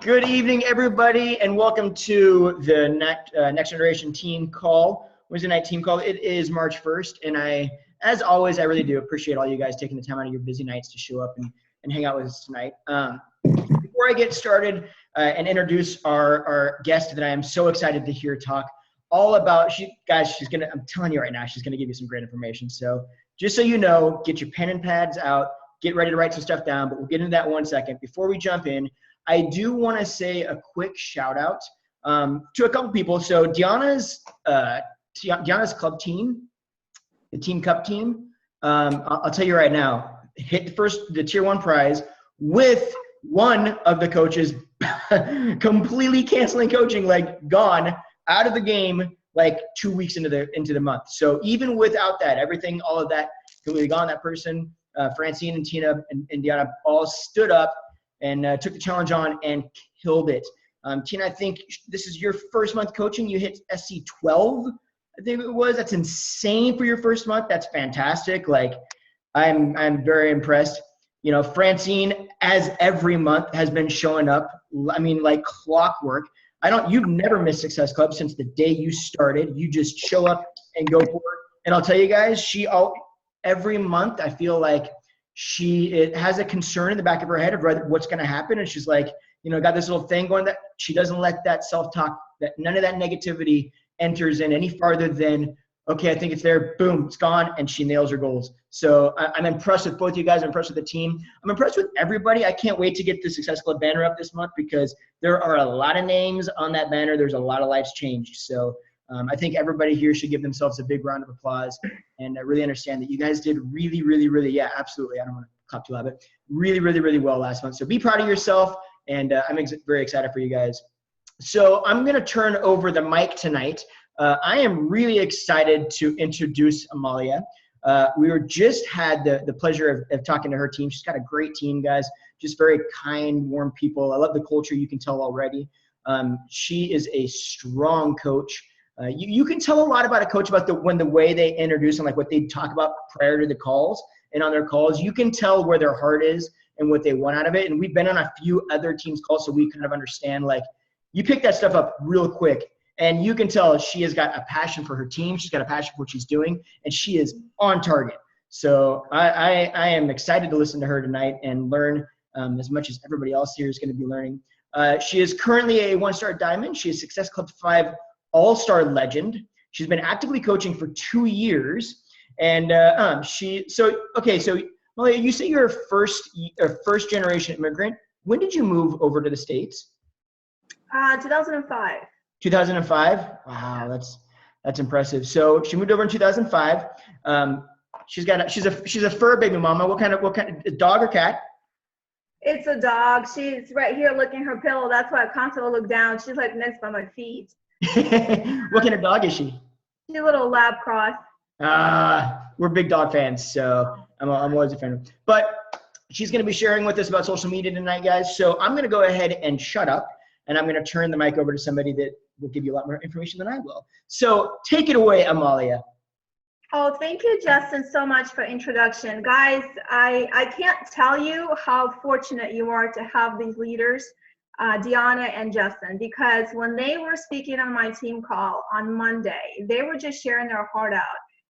Good evening, everybody, and welcome to the Next Generation Team Call, Wednesday night team call. It is March 1st, and as always, I really do appreciate all you guys taking the time out of your busy nights to show up and hang out with us tonight. Before I get started and introduce our guest that I am so excited to hear talk all about, I'm telling you right now, she's gonna give you some great information. So just so you know, get your pen and pads out, get ready to write some stuff down, but we'll get into that one second. Before we jump in, I do want to say a quick shout out to a couple people. So Deanna's club team, the Team Cup team, I'll tell you right now, hit the tier 1 prize with one of the coaches completely canceling coaching, like gone out of the game like 2 weeks into the month. So even without that, all of that completely gone. That person, Francine and Tina and Deanna all stood up and took the challenge on and killed it. Tina, I think this is your first month coaching. You hit SC 12, I think it was. That's insane for your first month. That's fantastic. Like, I'm very impressed. You know, Francine, as every month, has been showing up. I mean, like clockwork. You've never missed Success Club since the day you started. You just show up and go for it. And I'll tell you guys, every month, I feel like it has a concern in the back of her head of what's going to happen, and she's like, got this little thing going that she doesn't let that self-talk, that none of that negativity enters in any farther than, okay, I think it's there, boom, it's gone, and she nails her goals. So I'm impressed with both you guys. I'm impressed with the team. I'm impressed with everybody. I can't wait to get the Success Club banner up this month because there are a lot of names on that banner. There's a lot of lives changed. So I think everybody here should give themselves a big round of applause and really understand that you guys did really, really, really, yeah, absolutely. I don't want to clap too loud, but really, really, really well last month. So be proud of yourself, and I'm very excited for you guys. So I'm going to turn over the mic tonight. I am really excited to introduce Amaliya. We just had the pleasure of talking to her team. She's got a great team, guys, just very kind, warm people. I love the culture. You can tell already. She is a strong coach. You can tell a lot about a coach about the way they introduce and like what they talk about prior to the calls and on their calls. You can tell where their heart is and what they want out of it. And we've been on a few other teams' calls, so we kind of understand, like, you pick that stuff up real quick, and you can tell she has got a passion for her team. She's got a passion for what she's doing, and she is on target. So I am excited to listen to her tonight and learn as much as everybody else here is going to be learning. She is currently a 1-star diamond. She is Success Club 5 all-star legend. She's been actively coaching for 2 years. And so Amaliya, you say you're a first generation immigrant. When did you move over to the States? 2005. 2005? Wow, that's impressive. So she moved over in 2005. She's a fur baby mama. What kind of dog or cat? It's a dog. She's right here licking her pillow. That's why I constantly look down. She's like next by my feet. What kind of dog is she? She's a little lab cross. We're big dog fans, so I'm always a fan of her. But she's going to be sharing with us about social media tonight, guys. So I'm going to go ahead and shut up, and I'm going to turn the mic over to somebody that will give you a lot more information than I will. So take it away, Amaliya. Oh, thank you, Justin, so much for introduction. Guys, I can't tell you how fortunate you are to have these leaders, Deanna and Justin, because when they were speaking on my team call on Monday, they were just sharing their heart out.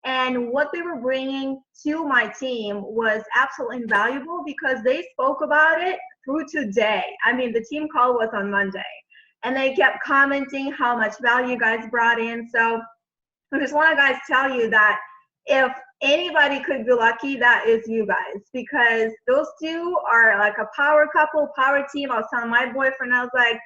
And what they were bringing to my team was absolutely invaluable because they spoke about it through today. I mean, the team call was on Monday, and they kept commenting how much value you guys brought in. So I just want to guys tell you that if anybody could be lucky, that is you guys, because those two are like a power couple, power team. I was telling my boyfriend, I was like,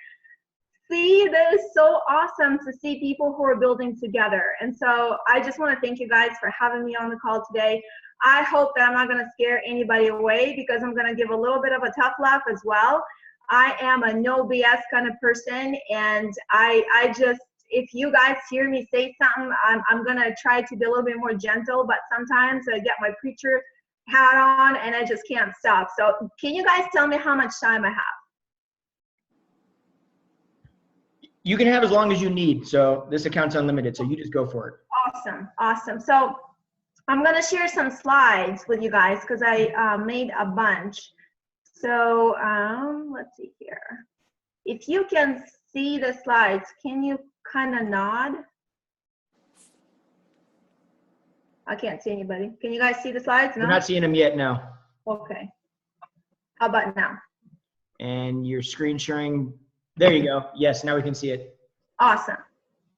see, that is so awesome to see people who are building together. And so I just want to thank you guys for having me on the call today. I hope that I'm not going to scare anybody away because I'm going to give a little bit of a tough laugh as well. I am a no BS kind of person, and I just, if you guys hear me say something, I'm going to try to be a little bit more gentle, but sometimes I get my preacher hat on and I just can't stop. So can you guys tell me how much time I have? You can have as long as you need. So this account's unlimited. So you just go for it. Awesome. Awesome. So I'm going to share some slides with you guys because I made a bunch. So let's see here. if you can see the slides, can you kind of nod? I can't see anybody. Can you guys see the slides? No? We're not seeing them yet, no. Okay. How about now? And your screen sharing, there you go. Yes, now we can see it. Awesome.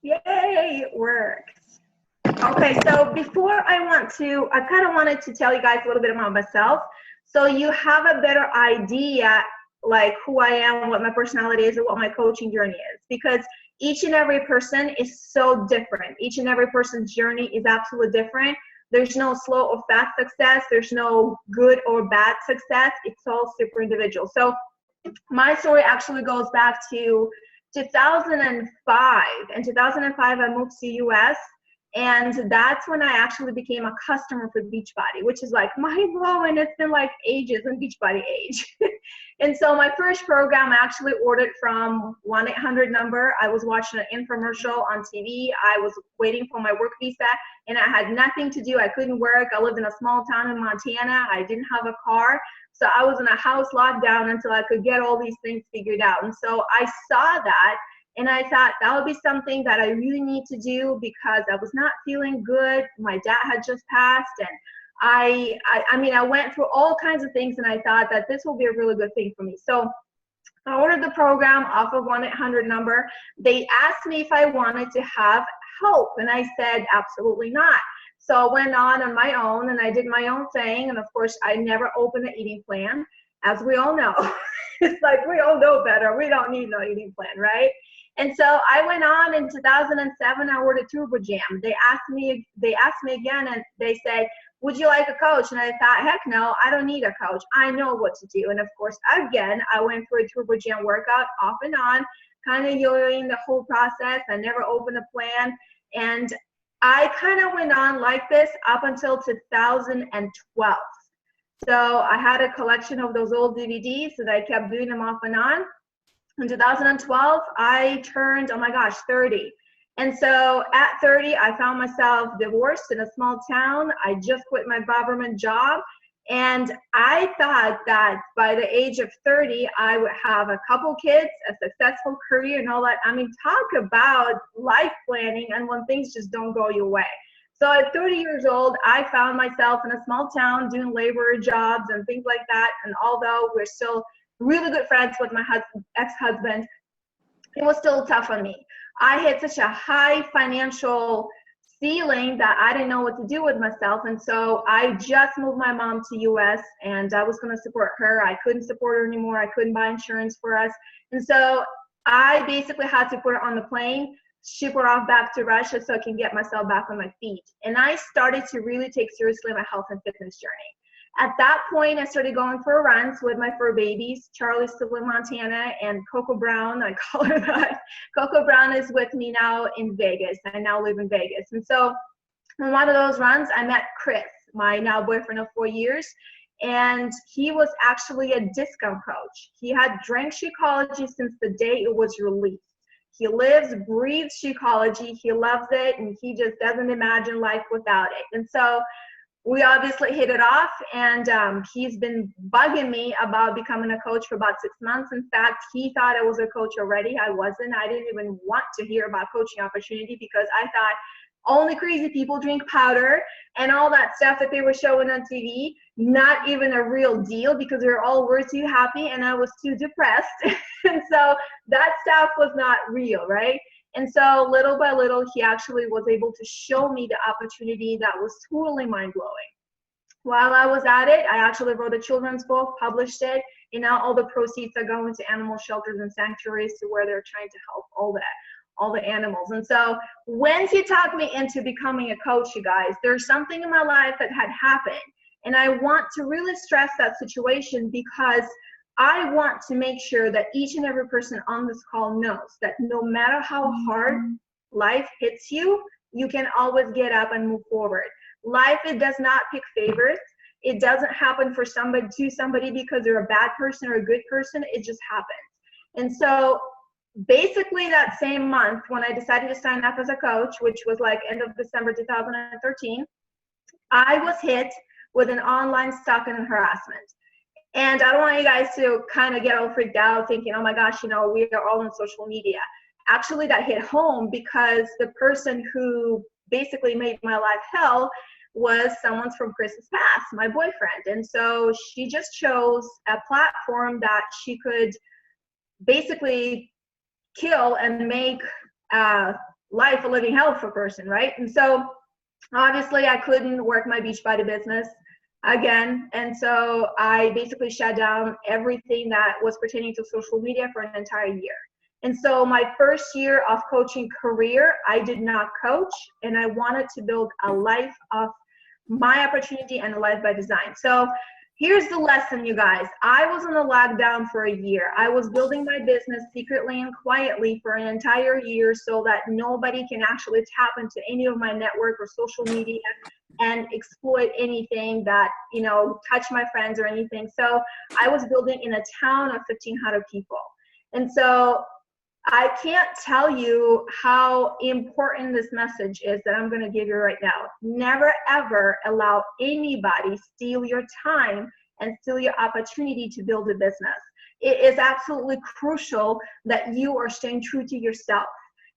Yay, it works. Okay, so before I kind of wanted to tell you guys a little bit about myself, so you have a better idea like who I am, what my personality is, and what my coaching journey is, because each and every person is so different. Each and every person's journey is absolutely different. There's no slow or fast success. There's no good or bad success. It's all super individual. So my story actually goes back to 2005. In 2005, I moved to US, and that's when I actually became a customer for Beachbody, which is like mind-blowing. It's been like ages in Beachbody age. And so my first program I actually ordered from 1-800 number. I was watching an infomercial on TV. I was waiting for my work visa, and I had nothing to do. I couldn't work. I lived in a small town in Montana. I didn't have a car. So I was in a house lockdown until I could get all these things figured out. And so I saw that, and I thought that would be something that I really need to do because I was not feeling good. My dad had just passed, and I mean, I went through all kinds of things, and I thought that this will be a really good thing for me. So I ordered the program off of 1-800 number. They asked me if I wanted to have help, and I said absolutely not. So I went on my own, and I did my own thing. And of course, I never opened an eating plan, as we all know. It's like we all know better. We don't need no eating plan, right? And so I went on in 2007. I ordered Turbo Jam. They asked me again, and they said, "Would you like a coach?" And I thought, heck no, I don't need a coach. I know what to do. And of course, again, I went through a Turbo Jam workout off and on, kind of yo-yoing the whole process. I never opened a plan, and I kind of went on like this up until 2012. So I had a collection of those old DVDs that I kept doing them off and on. In 2012, I turned, oh my gosh, 30. And so at 30, I found myself divorced in a small town. I just quit my government job. And I thought that by the age of 30, I would have a couple kids, a successful career, and all that. I mean, talk about life planning and when things just don't go your way. So at 30 years old, I found myself in a small town doing labor jobs and things like that. And although we're still really good friends with my ex-husband, it was still tough on me. I hit such a high financial ceiling that I didn't know what to do with myself. And so I just moved my mom to US, and I was going to support her. I couldn't support her anymore. I couldn't buy insurance for us. And so I basically had to put her on the plane, ship her off back to Russia so I can get myself back on my feet. And I started to really take seriously my health and fitness journey. At that point, I started going for runs with my fur babies. Charlie's still in Montana, and Coco Brown, I call her that. Coco Brown is with me now in Vegas. I now live in Vegas. And so on one of those runs, I met Chris, my now boyfriend of 4 years, and he was actually a discount coach. He had drank Shakeology since the day it was released. He lives, breathes Shakeology. He loves it, and he just doesn't imagine life without it. And so we obviously hit it off, and he's been bugging me about becoming a coach for about 6 months. In fact, he thought I was a coach already. I wasn't. I didn't even want to hear about coaching opportunity because I thought only crazy people drink powder and all that stuff that they were showing on TV, not even a real deal because they're all way too happy and I was too depressed. And so that stuff was not real, right? And so little by little, he actually was able to show me the opportunity that was totally mind-blowing. While I was at it, I actually wrote a children's book, published it, and now all the proceeds are going to animal shelters and sanctuaries to where they're trying to help all the animals. And so when he talked me into becoming a coach, you guys, there's something in my life that had happened. And I want to really stress that situation because I want to make sure that each and every person on this call knows that no matter how hard life hits you, you can always get up and move forward. Life, it does not pick favorites. It doesn't happen for somebody to somebody because they're a bad person or a good person. It just happens. And so basically that same month when I decided to sign up as a coach, which was like end of December 2013, I was hit with an online stalking and harassment. And I don't want you guys to kind of get all freaked out thinking, oh my gosh, you know, we are all on social media. Actually, that hit home because the person who basically made my life hell was someone from Chris's past, my boyfriend. And so she just chose a platform that she could basically kill and make life a living hell for a person, right? And so obviously I couldn't work my Beachbody business again. And so I basically shut down everything that was pertaining to social media for an entire year. And so my first year of coaching career, I did not coach, and I wanted to build a life of my opportunity and a life by design. So here's the lesson, you guys. I was in a lockdown for a year. I was building my business secretly and quietly for an entire year so that nobody can actually tap into any of my network or social media and exploit anything that, you know, touch my friends or anything. So I was building in a town of 1,500 people. And so I can't tell you how important this message is that I'm going to give you right now. Never, ever allow anybody steal your time and steal your opportunity to build a business. It is absolutely crucial that you are staying true to yourself.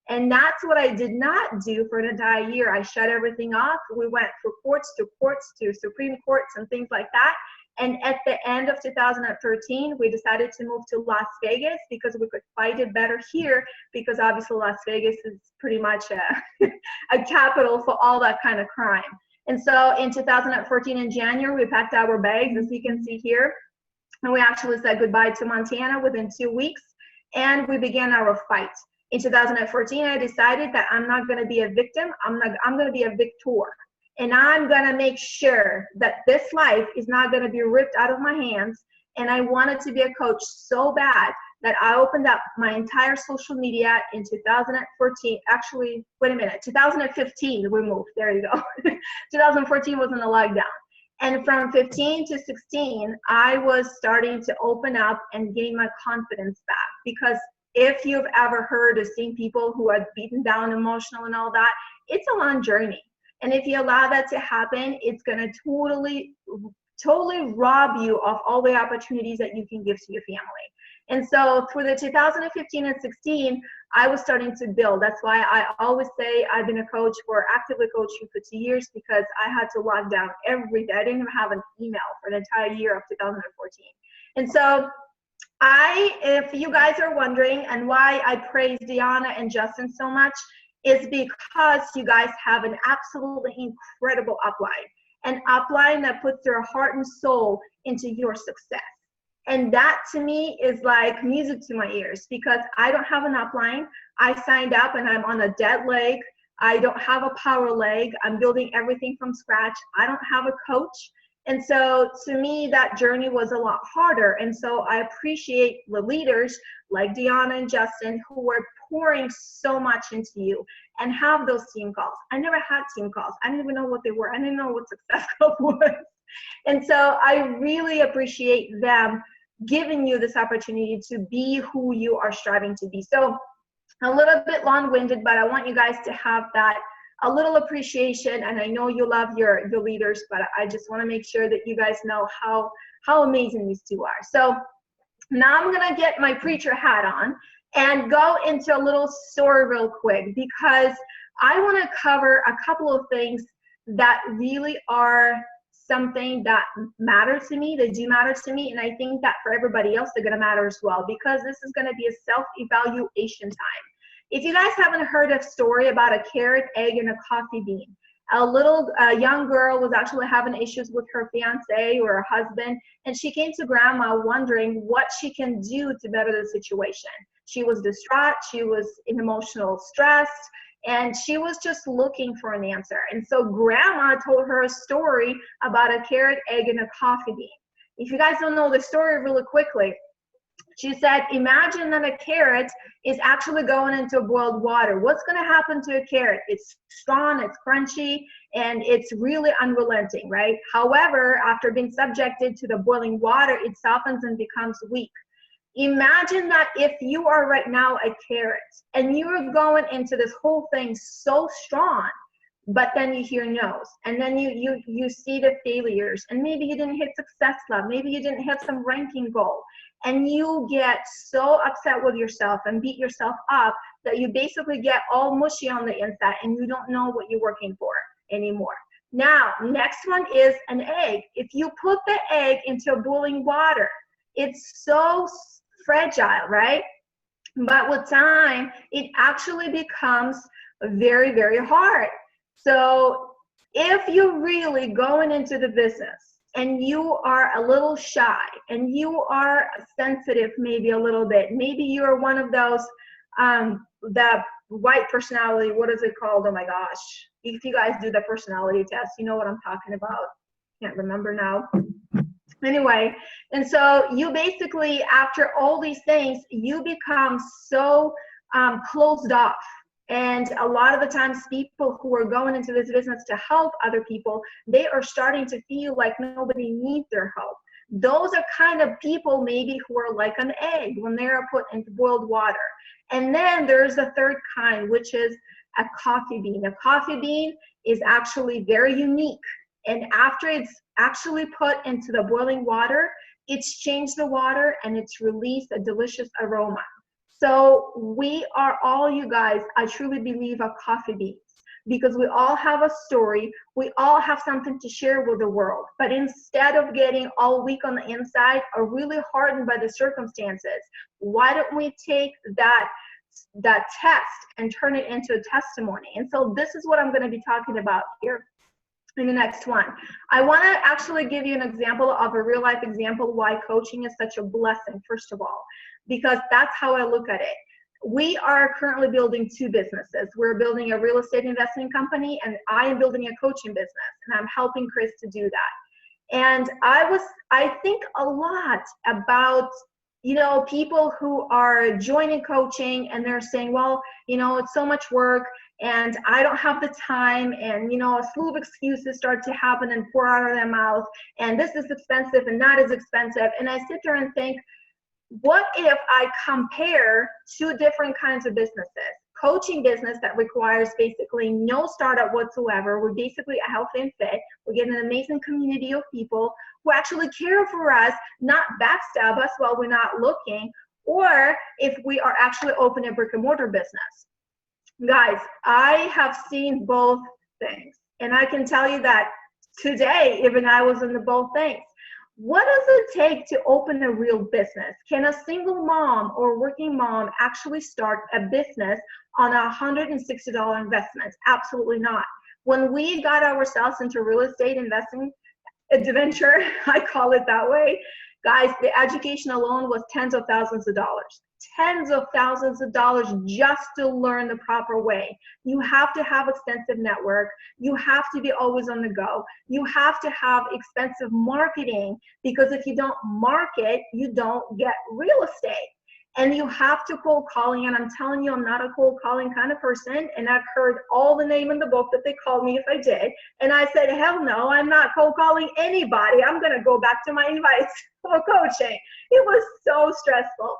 And that's what I did not do for an entire year. I shut everything off. We went from courts to Supreme Courts and things like that. And at the end of 2013, we decided to move to Las Vegas because we could fight it better here, because obviously Las Vegas is pretty much a capital for all that kind of crime. And so in 2014 in January, we packed our bags, as you can see here, and we actually said goodbye to Montana within 2 weeks, and we began our fight. In 2014, I decided that I'm not going to be a victim. I'm going to be a victor. And I'm going to make sure that this life is not going to be ripped out of my hands. And I wanted to be a coach so bad that I opened up my entire social media in 2014. Actually, wait a minute, 2015 we moved. There you go. 2014 was in the lockdown. And from 15 to 16, I was starting to open up and gain my confidence back. Because if you've ever heard or seen people who are beaten down, emotional and all that, it's a long journey. And if you allow that to happen, it's going to totally rob you of all the opportunities that you can give to your family. And so through the 2015 and 16, I was starting to build. That's why I always say I've been a coach for actively coaching for 2 years, because I had to lock down every day. I didn't even have an email for an entire year of 2014. And so if you guys are wondering and why I praise Deanna and Justin so much, is because you guys have an absolutely incredible upline, an upline that puts their heart and soul into your success. And that to me is like music to my ears, because I don't have an upline. I signed up and I'm on a dead leg. I don't have a power leg. I'm building everything from scratch. I don't have a coach. And so to me, that journey was a lot harder. And so I appreciate the leaders like Deanna and Justin who are pouring so much into you and have those team calls. I never had team calls. I didn't even know what they were. I didn't know what Success Club was. And so I really appreciate them giving you this opportunity to be who you are striving to be. So a little bit long-winded, but I want you guys to have that a little appreciation. And I know you love your leaders, but I just want to make sure that you guys know how amazing these two are. So now I'm going to get my preacher hat on and go into a little story real quick, because I want to cover a couple of things that really are something that matter to me, that do matter to me, and I think that for everybody else, they're going to matter as well, because this is going to be a self-evaluation time. If you guys haven't heard a story about a carrot, egg, and a coffee bean, a young girl was actually having issues with her fiance or her husband, and she came to grandma wondering what she can do to better the situation. She was distraught, she was in emotional stress, and she was just looking for an answer. And so grandma told her a story about a carrot, egg, and a coffee bean. If you guys don't know the story really quickly, she said, imagine that a carrot is actually going into boiled water. What's going to happen to a carrot? It's strong, it's crunchy, and it's really unrelenting, right? However, after being subjected to the boiling water, it softens and becomes weak. Imagine that if you are right now a carrot and you are going into this whole thing so strong, but then you hear no's, and then you see the failures, and maybe you didn't hit success level, maybe you didn't hit some ranking goal, and you get so upset with yourself and beat yourself up that you basically get all mushy on the inside and you don't know what you're working for anymore. Now, next one is an egg. If you put the egg into boiling water, it's so fragile, right? But with time, it actually becomes very, very hard. So if you're really going into the business and you are a little shy and you are sensitive maybe a little bit, maybe you're one of those, the white personality, what is it called? Oh my gosh. If you guys do the personality test, you know what I'm talking about. Can't remember now. Anyway, and so you basically, after all these things, you become so closed off. And a lot of the times people who are going into this business to help other people, they are starting to feel like nobody needs their help. Those are kind of people maybe who are like an egg when they are put into boiled water. And then there's a third kind, which is a coffee bean. A coffee bean is actually very unique. And after it's actually put into the boiling water, it's changed the water and it's released a delicious aroma. So we are all, you guys, I truly believe, are coffee beans, because we all have a story. We all have something to share with the world. But instead of getting all weak on the inside or really hardened by the circumstances, why don't we take that test and turn it into a testimony? And so this is what I'm going to be talking about here in the next one. I want to actually give you an example of a real life example why coaching is such a blessing, first of all, because that's how I look at it. We are currently building two businesses. We're building a real estate investing company, and I am building a coaching business, and I'm helping Chris to do that. And I think a lot about, you know, people who are joining coaching and they're saying, well, you know, it's so much work and I don't have the time, and, you know, a slew of excuses start to happen and pour out of their mouth, and this is expensive and that is expensive. And I sit there and think, what if I compare two different kinds of businesses? Coaching business that requires basically no startup whatsoever. We're basically a health and fit. We get an amazing community of people who actually care for us, not backstab us while we're not looking, or if we are actually open a brick and mortar business. Guys, I have seen both things, and I can tell you that today, even I was in the both things. What does it take to open a real business? Can a single mom or working mom actually start a business on a $160 investment? Absolutely not. When we got ourselves into real estate investing adventure, I call it that way, guys, the education alone was tens of thousands of dollars. Tens of thousands of dollars just to learn the proper way. You have to have extensive network. You have to be always on the go. You have to have expensive marketing, because if you don't market, you don't get real estate. And you have to cold calling, and I'm telling you, I'm not a cold calling kind of person, and I've heard all the name in the book that they called me if I did, and I said, hell no, I'm not cold calling anybody. I'm gonna go back to my invites for coaching. It was so stressful.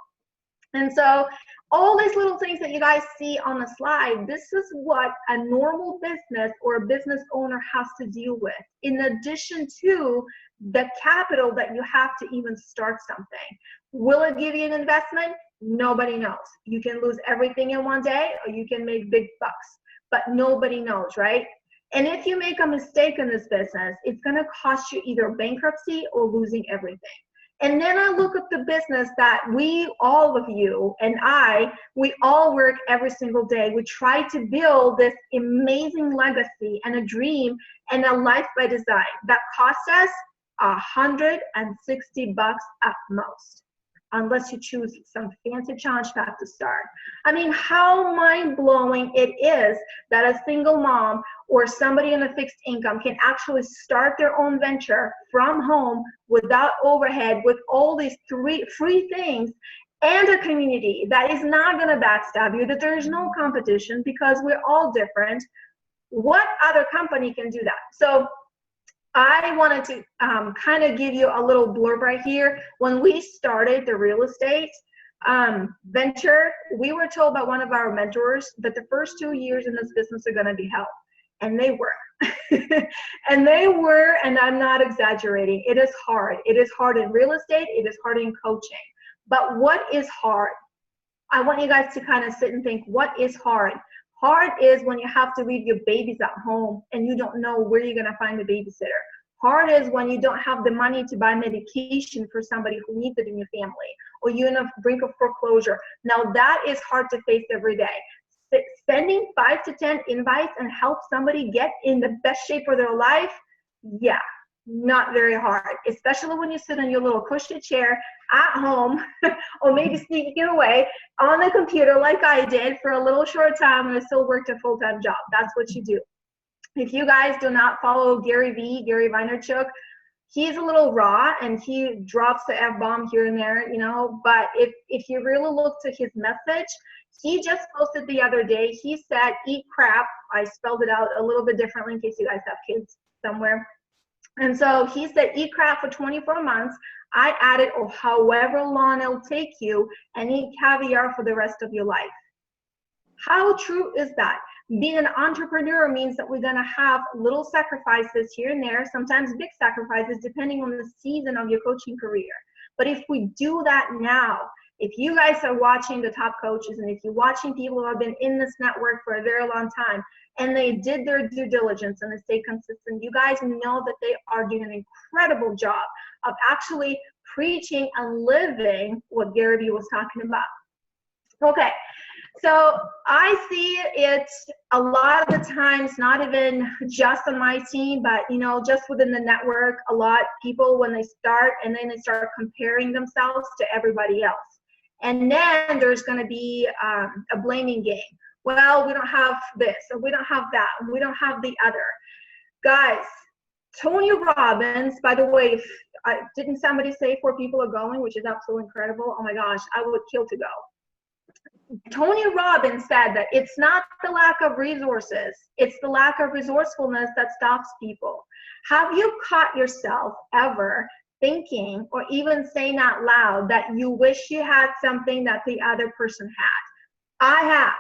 And so all these little things that you guys see on the slide, this is what a normal business or a business owner has to deal with, in addition to the capital that you have to even start something. Will it give you an investment? Nobody knows. You can lose everything in one day, or you can make big bucks, but nobody knows, right? And if you make a mistake in this business, it's going to cost you either bankruptcy or losing everything. And then I look at the business that we, all of you and we all work every single day. We try to build this amazing legacy and a dream and a life by design that costs us $160 at most, unless you choose some fancy challenge pack to start. I mean, how mind-blowing it is that a single mom or somebody in a fixed income can actually start their own venture from home without overhead, with all these free things, and a community that is not going to backstab you, that there's no competition because we're all different. What other company can do that? So I wanted to kind of give you a little blurb right here. When we started the real estate venture, we were told by one of our mentors that the first 2 years in this business are going to be hell. and they were. And they were, and I'm not exaggerating. It is hard. It is hard in real estate. It is hard in coaching. But what is hard? I want you guys to kind of sit and think, what is hard? Hard is when you have to leave your babies at home and you don't know where you're going to find a babysitter. Hard is when you don't have the money to buy medication for somebody who needs it in your family, or you're on the brink of foreclosure. Now that is hard to face every day. Sending 5 to 10 invites and help somebody get in the best shape of their life, yeah, not very hard, especially when you sit in your little cushy chair at home or maybe sneaking away on the computer like I did for a little short time and I still worked a full-time job. That's what you do. If you guys do not follow Gary Vaynerchuk, he's a little raw and he drops the F-bomb here and there, you know, but if you really look to his message, he just posted the other day, he said, eat crap. I spelled it out a little bit differently in case you guys have kids somewhere. And so he said, eat crap for 24 months. I added, or however long it'll take you, and eat caviar for the rest of your life. How true is that? Being an entrepreneur means that we're going to have little sacrifices here and there, sometimes big sacrifices, depending on the season of your coaching career. But if we do that now, if you guys are watching the top coaches and if you're watching people who have been in this network for a very long time and they did their due diligence and they stay consistent, you guys know that they are doing an incredible job of actually preaching and living what Gary Vee was talking about. Okay, so I see it a lot of the times, not even just on my team, but you know, just within the network, a lot of people when they start and then they start comparing themselves to everybody else. And then there's going to be a blaming game. Well, we don't have this, or we don't have that, and we don't have the other. Guys, Tony Robbins, by the way, didn't somebody say 4 people are going, which is absolutely incredible? Oh my gosh, I would kill to go. Tony Robbins said that it's not the lack of resources, it's the lack of resourcefulness that stops people. Have you caught yourself ever thinking or even saying out loud that you wish you had something that the other person had? I have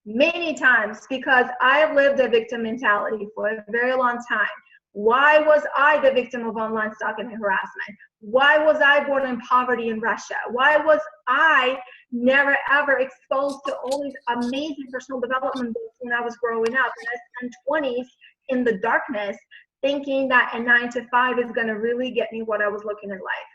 many times, because I have lived a victim mentality for a very long time. Why was I the victim of online stalking and harassment? Why was I born in poverty in Russia? Why was I never ever exposed to all these amazing personal development books when I was growing up? And I spent 20s in the darkness thinking that a 9-to-5 is going to really get me what I was looking in life.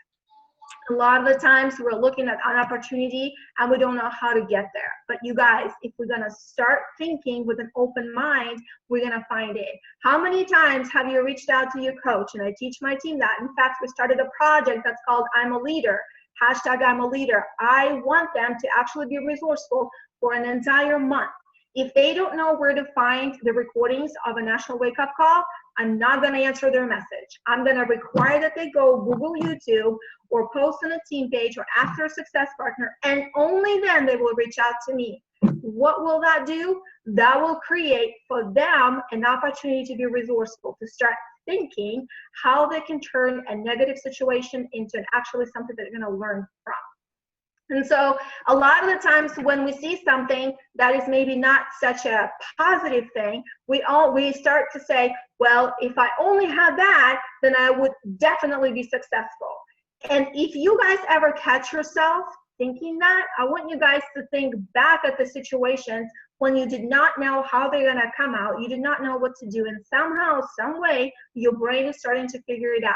A lot of the times we're looking at an opportunity and we don't know how to get there. But you guys, if we're going to start thinking with an open mind, we're going to find it. How many times have you reached out to your coach? And I teach my team that. In fact, we started a project that's called I'm a Leader. #I'm a Leader. I want them to actually be resourceful for an entire month. If they don't know where to find the recordings of a National Wake Up Call, I'm not going to answer their message. I'm going to require that they go Google YouTube or post on a team page or ask their success partner, and only then they will reach out to me. What will that do? That will create for them an opportunity to be resourceful, to start thinking how they can turn a negative situation into actually something that they're going to learn from. And so a lot of the times when we see something that is maybe not such a positive thing, we start to say, well, if I only had that, then I would definitely be successful. And if you guys ever catch yourself thinking that, I want you guys to think back at the situations when you did not know how they're going to come out, you did not know what to do, and somehow, some way, your brain is starting to figure it out.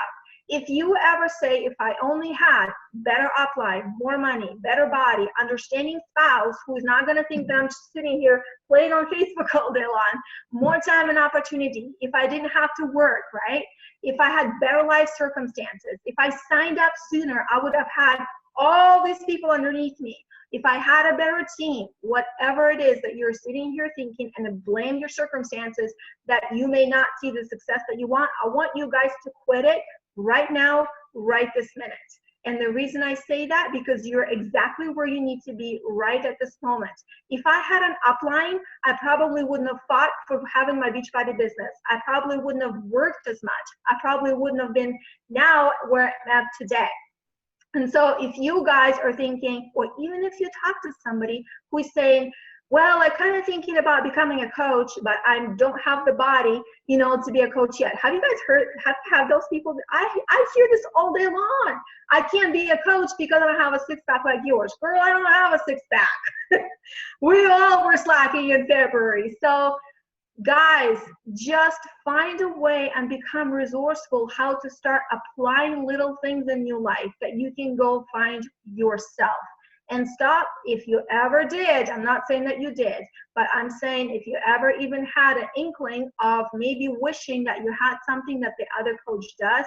If you ever say, if I only had better upline, more money, better body, understanding spouse who's not going to think that I'm just sitting here playing on Facebook all day long, more time and opportunity, if I didn't have to work, right? If I had better life circumstances, if I signed up sooner, I would have had all these people underneath me. If I had a better team, whatever it is that you're sitting here thinking and blame your circumstances that you may not see the success that you want, I want you guys to quit it right now, right this minute. And the reason I say that, because you're exactly where you need to be right at this moment. If I had an upline, I probably wouldn't have fought for having my Beachbody business. I probably wouldn't have worked as much. I probably wouldn't have been now where I'm at today. And so if you guys are thinking, or even if you talk to somebody who is saying, well, I'm kind of thinking about becoming a coach, but I don't have the body, you know, to be a coach yet. Have you guys have those people? I hear this all day long. I can't be a coach because I don't have a six-pack like yours. Girl, I don't have a six-pack. We all were slacking in February. So guys, just find a way and become resourceful how to start applying little things in your life that you can go find yourself. And stop, if you ever did, I'm not saying that you did, but I'm saying if you ever even had an inkling of maybe wishing that you had something that the other coach does,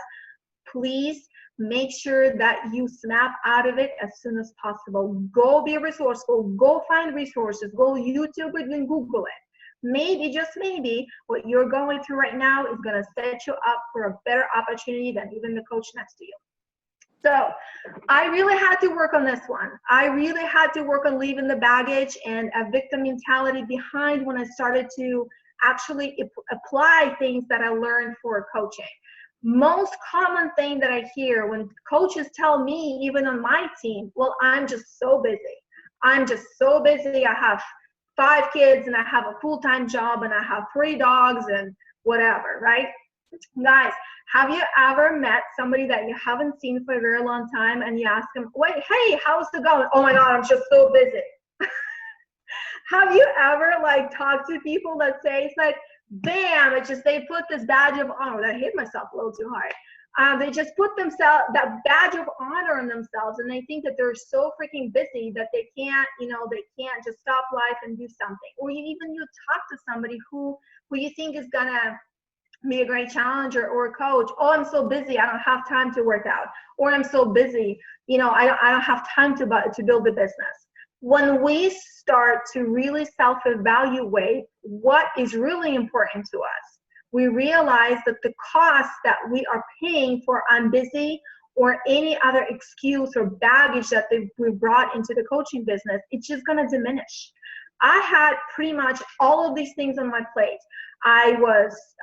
please make sure that you snap out of it as soon as possible. Go be resourceful, go find resources, go YouTube it and Google it. Maybe, just maybe, what you're going through right now is going to set you up for a better opportunity than even the coach next to you. So I really had to work on this one. I really had to work on leaving the baggage and a victim mentality behind when I started to actually apply things that I learned for coaching. Most common thing that I hear when coaches tell me, even on my team, well, I'm just so busy. I'm just so busy. I have 5 kids and I have a full-time job and I have 3 dogs and whatever, right? Guys, have you ever met somebody that you haven't seen for a very long time and you ask them, wait, hey, how's it going? Oh my God, I'm just so busy. Have you ever like talked to people that say, it's like, bam, it's just they put this badge of honor. I hit myself a little too hard. They just put themselves, that badge of honor on themselves, and they think that they're so freaking busy that they can't, you know, they can't just stop life and do something. Or you talk to somebody who you think is gonna be a great challenger or a coach. Oh, I'm so busy, I don't have time to work out. Or I'm so busy, you know, I don't have time to build a business. When we start to really self-evaluate what is really important to us, we realize that the cost that we are paying for I'm busy or any other excuse or baggage that we brought into the coaching business, it's just going to diminish. I had pretty much all of these things on my plate. I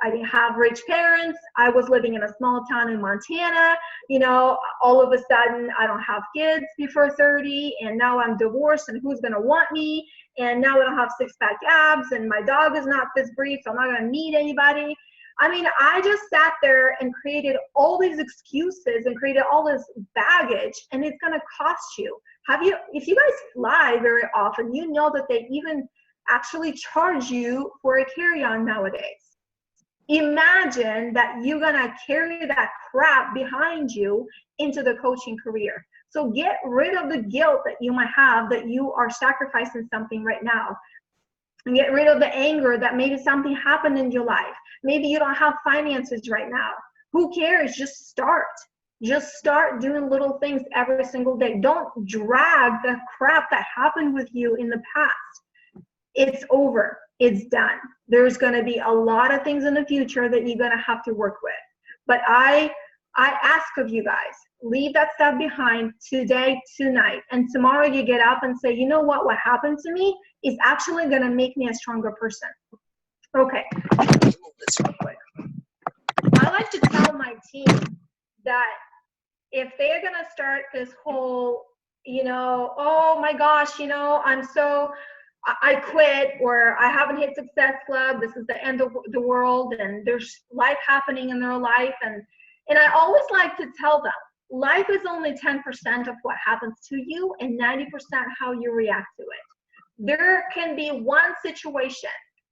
didn't have rich parents. I was living in a small town in Montana. You know, all of a sudden I don't have kids before 30, and now I'm divorced, and who's gonna want me? And now I don't have 6-pack abs, and my dog is not this breed, so I'm not gonna meet anybody. I mean, I just sat there and created all these excuses and created all this baggage, and it's gonna cost you. If you guys fly very often, you know that they even actually charge you for a carry-on nowadays. Imagine that you're gonna carry that crap behind you into the coaching career. So get rid of the guilt that you might have that you are sacrificing something right now. And get rid of the anger that maybe something happened in your life. Maybe you don't have finances right now. Who cares? Just start. Just start doing little things every single day. Don't drag the crap that happened with you in the past. It's over. It's done. There's going to be a lot of things in the future that you're going to have to work with. But I ask of you guys, leave that stuff behind today, tonight, and tomorrow you get up and say, you know what happened to me is actually going to make me a stronger person. Okay. I like to tell my team that if they're going to start this whole, you know, oh my gosh, you know, I quit, or I haven't hit Success Club, this is the end of the world, and there's life happening in their life. And I always like to tell them, life is only 10% of what happens to you and 90% how you react to it. There can be one situation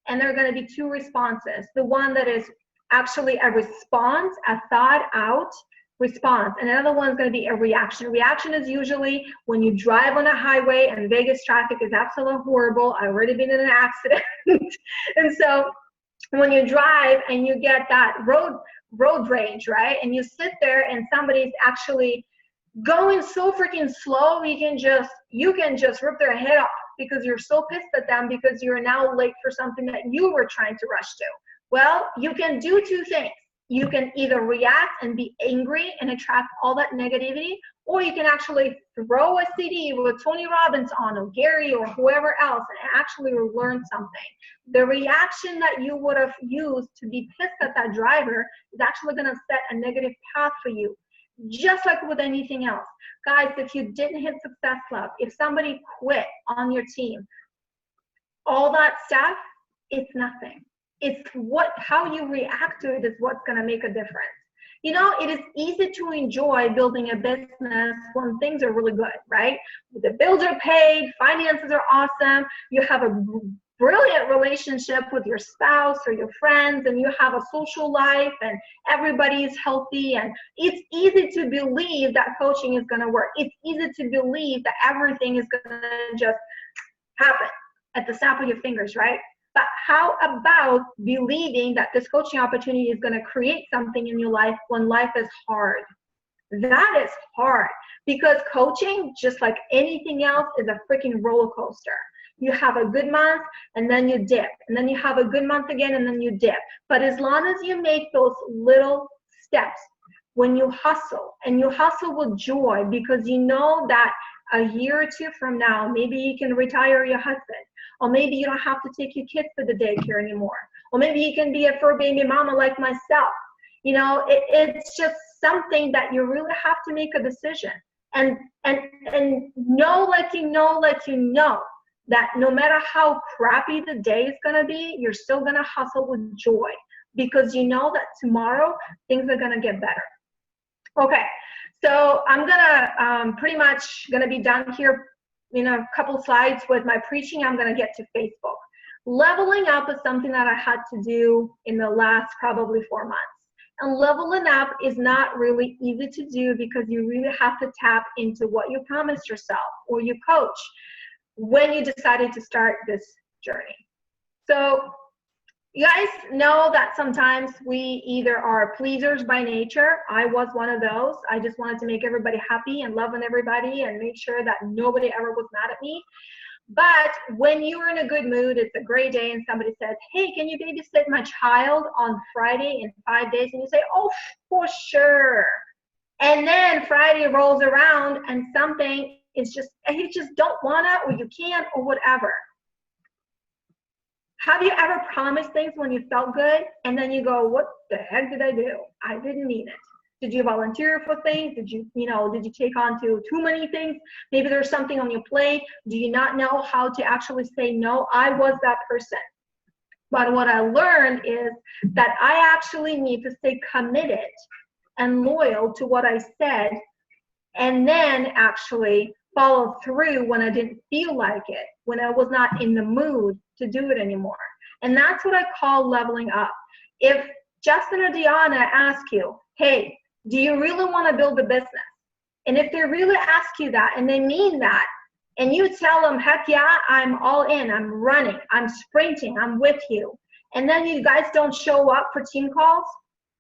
and there are going to be 2 responses. The one that is actually a response, a thought out response, and another one is going to be a reaction. Reaction is usually when you drive on a highway and Vegas traffic is absolutely horrible. I've already been in an accident. And so when you drive and you get that road rage, right? And you sit there and somebody's actually going so freaking slow, you can just rip their head off because you're so pissed at them because you're now late for something that you were trying to rush to. Well, you can do 2 things. You can either react and be angry and attract all that negativity, or you can actually throw a CD with Tony Robbins on, or Gary, or whoever else, and actually learn something. The reaction that you would have used to be pissed at that driver is actually going to set a negative path for you, just like with anything else. Guys, if you didn't hit Success Club, if somebody quit on your team, all that stuff, it's nothing. It's how you react to it is what's going to make a difference. You know, it is easy to enjoy building a business when things are really good, right? The bills are paid, finances are awesome, you have a brilliant relationship with your spouse or your friends, and you have a social life, and everybody is healthy, and it's easy to believe that coaching is going to work. It's easy to believe that everything is going to just happen at the snap of your fingers, right? But how about believing that this coaching opportunity is going to create something in your life when life is hard? That is hard, because coaching, just like anything else, is a freaking roller coaster. You have a good month and then you dip, and then you have a good month again and then you dip. But as long as you make those little steps, when you hustle, and you hustle with joy, because you know that a year or two from now, maybe you can retire your husband, or maybe you don't have to take your kids to the daycare anymore, or maybe you can be a fur baby mama like myself. You know, it's just something that you really have to make a decision, and let you know that no matter how crappy the day is going to be, you're still going to hustle with joy, because you know that tomorrow things are going to get better. Okay, so I'm gonna pretty much gonna be done here in a couple slides with my preaching. I'm gonna get to Facebook. Leveling up is something that I had to do in the last probably 4 months. And leveling up is not really easy to do, because you really have to tap into what you promised yourself or your coach when you decided to start this journey. So you guys know that sometimes we either are pleasers by nature. I was one of those. I just wanted to make everybody happy and love on everybody and make sure that nobody ever was mad at me. But when you are in a good mood, it's a great day, and somebody says, hey, can you babysit my child on Friday in 5 days? And you say, oh, for sure. And then Friday rolls around and something is just, and you just don't want to, or you can't, or whatever. Have you ever promised things when you felt good, and then you go, what the heck did I do? I didn't mean it. Did you volunteer for things? Did you take on too many things? Maybe there's something on your plate. Do you not know how to actually say no? I was that person. But what I learned is that I actually need to stay committed and loyal to what I said, and then actually follow through when I didn't feel like it, when I was not in the mood to do it anymore. And that's what I call leveling up. If Justin or Deanna ask you, hey, do you really want to build a business? And if they really ask you that and they mean that, and you tell them, heck yeah, I'm all in, I'm running, I'm sprinting, I'm with you, and then you guys don't show up for team calls,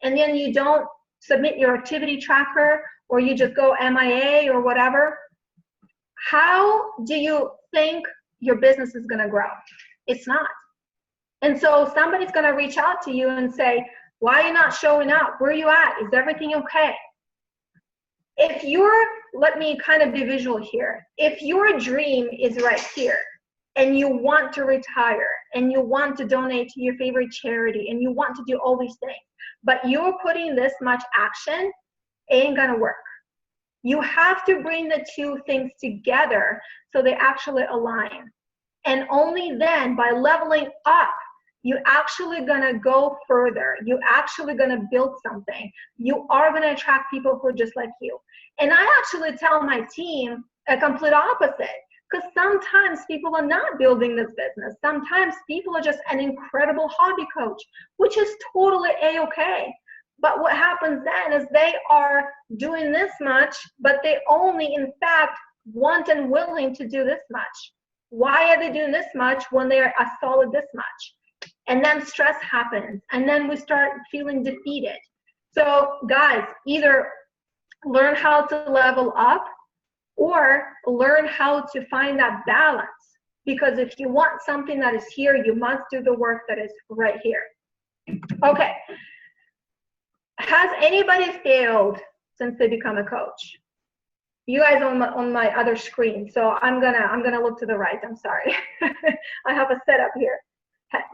and then you don't submit your activity tracker, or you just go MIA or whatever, how do you think your business is going to grow? It's not. And so somebody's going to reach out to you and say, why are you not showing up? Where are you at? Is everything okay? If let me kind of be visual here. If your dream is right here, and you want to retire, and you want to donate to your favorite charity, and you want to do all these things, but you're putting this much action, it ain't going to work. You have to bring the two things together so they actually align. And only then, by leveling up, you're actually going to go further. You're actually going to build something. You are going to attract people who are just like you. And I actually tell my team a complete opposite, because sometimes people are not building this business. Sometimes people are just an incredible hobby coach, which is totally A-okay. But what happens then is they are doing this much, but they only, in fact, want and willing to do this much. Why are they doing this much when they are a solid this much? And then stress happens, and then we start feeling defeated. So guys, either learn how to level up or learn how to find that balance. Because if you want something that is here, you must do the work that is right here. Okay. Has anybody failed since they become a coach? You guys on my other screen, so I'm gonna look to the right. I'm sorry. I have a setup here.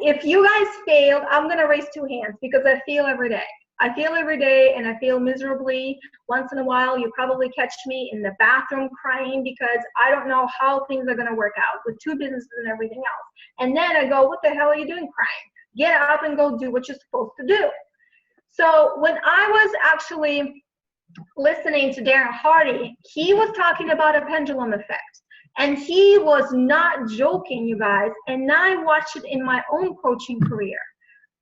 If you guys failed, I'm gonna raise 2 hands because I fail every day. I fail every day and I fail miserably. Once in a while, you probably catch me in the bathroom crying because I don't know how things are going to work out with 2 businesses and everything else. And then I go, what the hell are you doing crying? Get up and go do what you're supposed to do. So when I was actually listening to Darren Hardy, he was talking about a pendulum effect. And he was not joking, you guys. And I watched it in my own coaching career.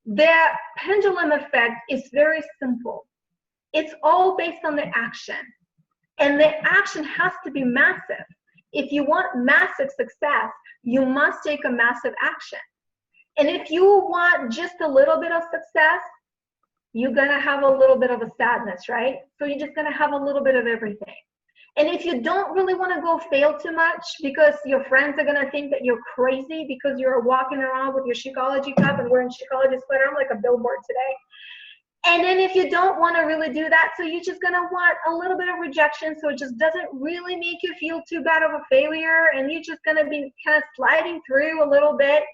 The pendulum effect is very simple. It's all based on the action. And the action has to be massive. If you want massive success, you must take a massive action. And if you want just a little bit of success, you're going to have a little bit of a sadness, right? So you're just going to have a little bit of everything. And if you don't really want to go fail too much because your friends are going to think that you're crazy because you're walking around with your Shakeology cup and wearing Shakeology sweater, I'm like a billboard today. And then if you don't want to really do that, so you're just going to want a little bit of rejection so it just doesn't really make you feel too bad of a failure and you're just going to be kind of sliding through a little bit.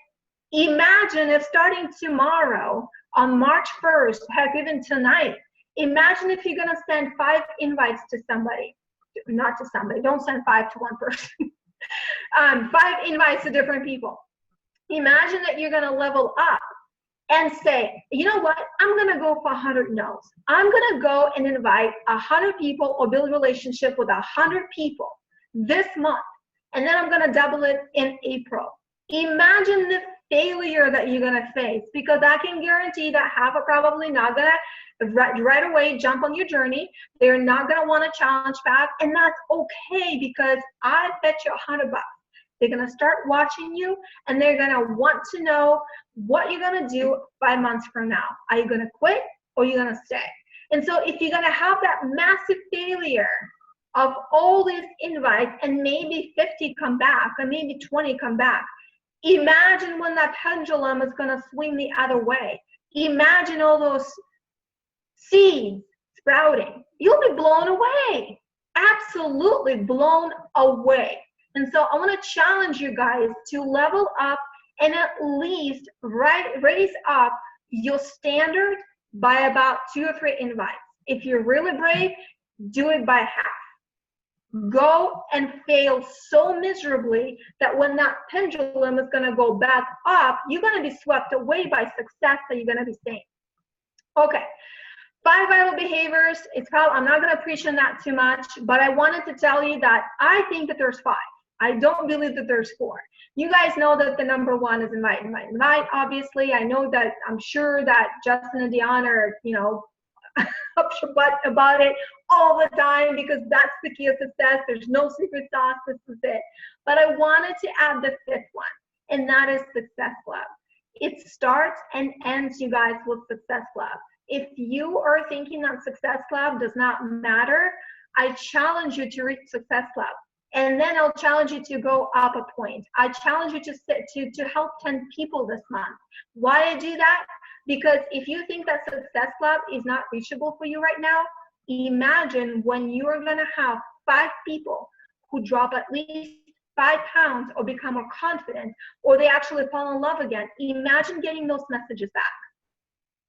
Imagine if starting tomorrow on March 1st, heck, even tonight, imagine if you're going to send 5 invites to somebody. Not to somebody, don't send 5 to one person. 5 invites to different people. Imagine that you're going to level up and say, you know what, I'm going to go for 100 no's. I'm going to go and invite 100 people or build a relationship with 100 people this month. And then I'm going to double it in April. Imagine the failure that you're going to face, because I can guarantee that half are probably not going to right away jump on your journey. They're not going to want to challenge back, and that's okay, because I bet you $100 they're going to start watching you and they're going to want to know what you're going to do 5 months from now. Are you going to quit or are you going to stay? And so if you're going to have that massive failure of all these invites and maybe 50 come back or maybe 20 come back, imagine when that pendulum is going to swing the other way. Imagine all those seeds sprouting. You'll be blown away. Absolutely blown away. And so I want to challenge you guys to level up and at least raise up your standard by about 2 or 3 invites. If you're really brave, do it by half. Go and fail so miserably that when that pendulum is going to go back up, you're going to be swept away by success that you're going to be seeing. Okay. 5 vital behaviors. I'm not going to preach on that too much, but I wanted to tell you that I think that there's 5. I don't believe that there's 4. You guys know that the number 1 is invite. Obviously, I know that I'm sure that Justin and Deanna are, up your butt about it all the time, because that's the key of success. There's no secret sauce. This is it. But I wanted to add the 5th one, and that is Success Club. It starts and ends, you guys, with Success Club. If you are thinking that Success Club does not matter, I challenge you to reach Success Club. And then I'll challenge you to go up a point. I challenge you to help 10 people this month. Why I do that? Because if you think that Success Club is not reachable for you right now, imagine when you are going to have 5 people who drop at least 5 pounds or become more confident, or they actually fall in love again. Imagine getting those messages back.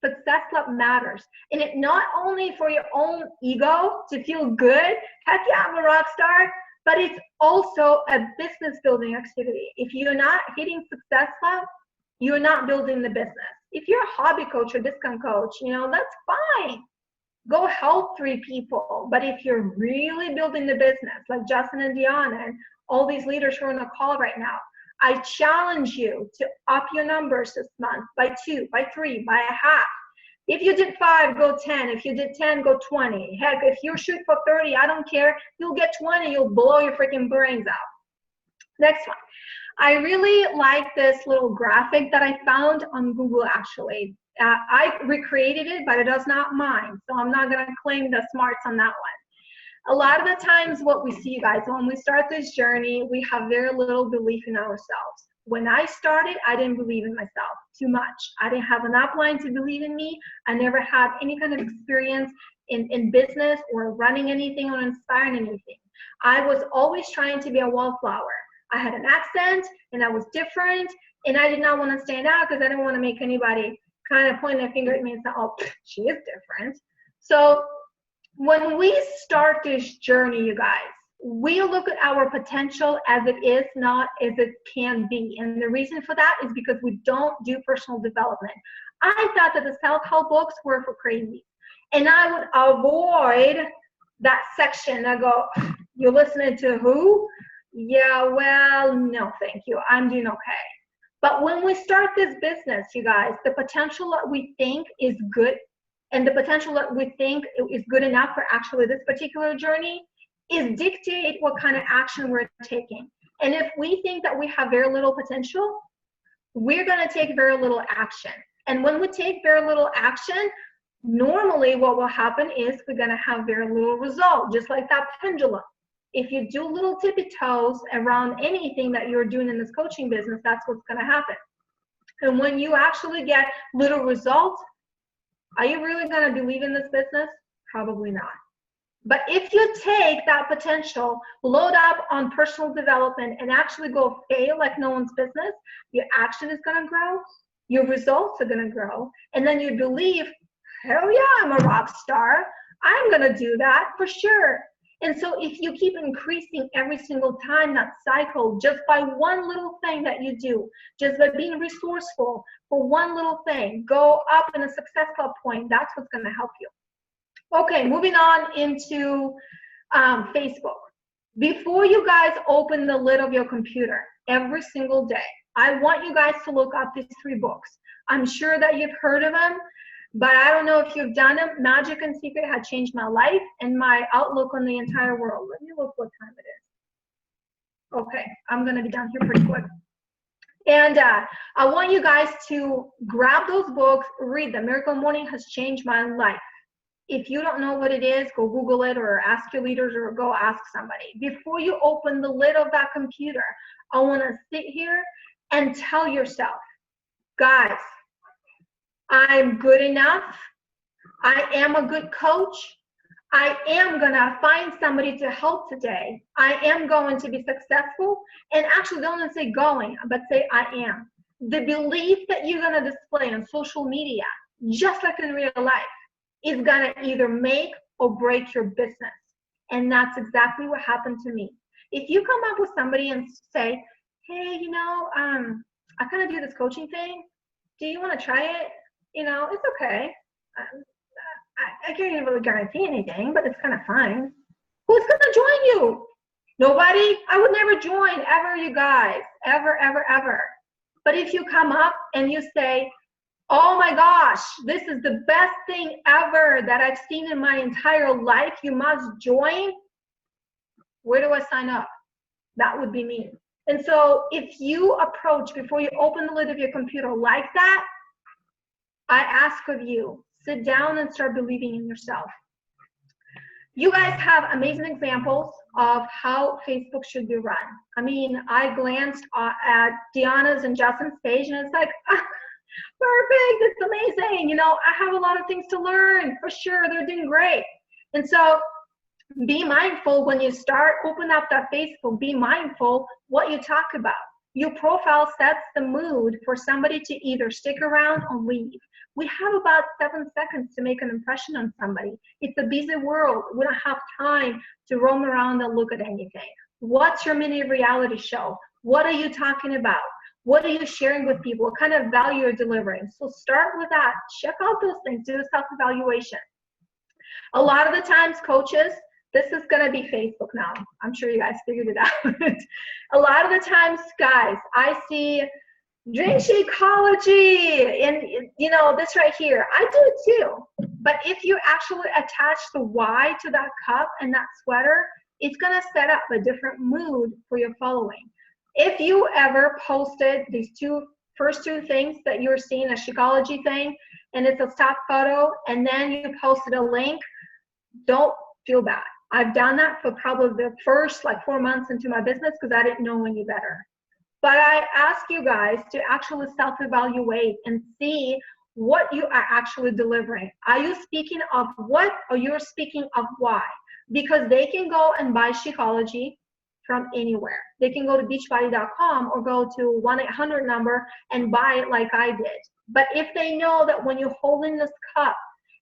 Success Club matters. And it not only for your own ego to feel good, heck yeah, I'm a rock star, but it's also a business building activity. If you're not hitting Success Club, you're not building the business. If you're a hobby coach or discount coach, that's fine. Go help 3 people. But if you're really building the business, like Justin and Deanna and all these leaders who are on the call right now, I challenge you to up your numbers this month by 2, by 3, by a half. If you did 5, go 10. If you did 10, go 20. Heck, if you shoot for 30, I don't care. You'll get 20. You'll blow your freaking brains out. Next one. I really like this little graphic that I found on Google, actually. I recreated it, but it is not mine. So I'm not going to claim the smarts on that one. A lot of the times what we see, guys, when we start this journey, we have very little belief in ourselves. When I started, I didn't believe in myself too much. I didn't have an upline to believe in me. I never had any kind of experience in business or running anything or inspiring anything. I was always trying to be a wallflower. I had an accent and I was different, and I did not want to stand out because I didn't want to make anybody kind of pointing a finger at me and saying, oh, she is different. So when we start this journey, you guys, we look at our potential as it is, not as it can be. And the reason for that is because we don't do personal development. I thought that the self-help books were for crazy. And I would avoid that section. I go, you're listening to who? Yeah, well, no, thank you. I'm doing okay. But when we start this business, you guys, the potential that we think is good and the potential that we think is good enough for actually this particular journey is dictate what kind of action we're taking. And if we think that we have very little potential, we're going to take very little action. And when we take very little action, normally what will happen is we're going to have very little result, just like that pendulum. If you do little tippy toes around anything that you're doing in this coaching business, that's what's going to happen. And when you actually get little results, are you really going to believe in this business? Probably not. But if you take that potential, load up on personal development, and actually go fail like no one's business, your action is going to grow, your results are going to grow, and then you believe, hell yeah, I'm a rock star. I'm going to do that for sure. And so if you keep increasing every single time that cycle, just by one little thing that you do, just by being resourceful for one little thing, go up in a success club point, that's what's going to help you. Okay, moving on into Facebook. Before you guys open the lid of your computer every single day, I want you guys to look up these 3 books. I'm sure that you've heard of them, but I don't know if you've done them. Magic and Secret had changed my life and my outlook on the entire world. Let me look what time it is. Okay, I'm going to be done here pretty quick. And I want you guys to grab those books, read them. Miracle Morning has changed my life. If you don't know what it is, go Google it or ask your leaders or go ask somebody. Before you open the lid of that computer, I want to sit here and tell yourself, guys, I'm good enough. I am a good coach. I am going to find somebody to help today. I am going to be successful. And actually, don't say going, but say I am. The belief that you're going to display on social media, just like in real life, is going to either make or break your business. And that's exactly what happened to me. If you come up with somebody and say, hey, you know, I kind of do this coaching thing. Do you want to try it? You know, it's okay. I can't really guarantee anything, but it's kind of fine. Who's going to join you? Nobody? I would never join ever, you guys. Ever, ever, ever. But if you come up and you say, oh my gosh, this is the best thing ever that I've seen in my entire life, you must join, where do I sign up? That would be me. And so if you approach, before you open the lid of your computer like that, I ask of you, sit down and start believing in yourself. You guys have amazing examples of how Facebook should be run. I mean, I glanced at Deanna's and Justin's page and it's like, perfect, it's amazing. You know, I have a lot of things to learn for sure. They're doing great. And so be mindful when you start, open up that Facebook, be mindful what you talk about. Your profile sets the mood for somebody to either stick around or leave. We have about 7 seconds to make an impression on somebody. It's a busy world. We don't have time to roam around and look at anything. What's your mini reality show? What are you talking about? What are you sharing with people? What kind of value you're delivering? So start with that. Check out those things. Do a self-evaluation. A lot of the times, coaches, this is going to be Facebook now. I'm sure you guys figured it out. A lot of the times, guys, I see drink Shakeology and, you know, this right here. I do it too. But if you actually attach the Y to that cup and that sweater, it's going to set up a different mood for your following. If you ever posted these first two things that you're seeing, a Shakeology thing, and it's a stock photo, and then you posted a link, don't feel bad. I've done that for probably the first 4 months into my business because I didn't know any better. But I ask you guys to actually self-evaluate and see what you are actually delivering. Are you speaking of what, or you're speaking of why? Because they can go and buy Shakeology from anywhere. They can go to beachbody.com or go to 1-800 number and buy it like I did. But if they know that when you're holding this cup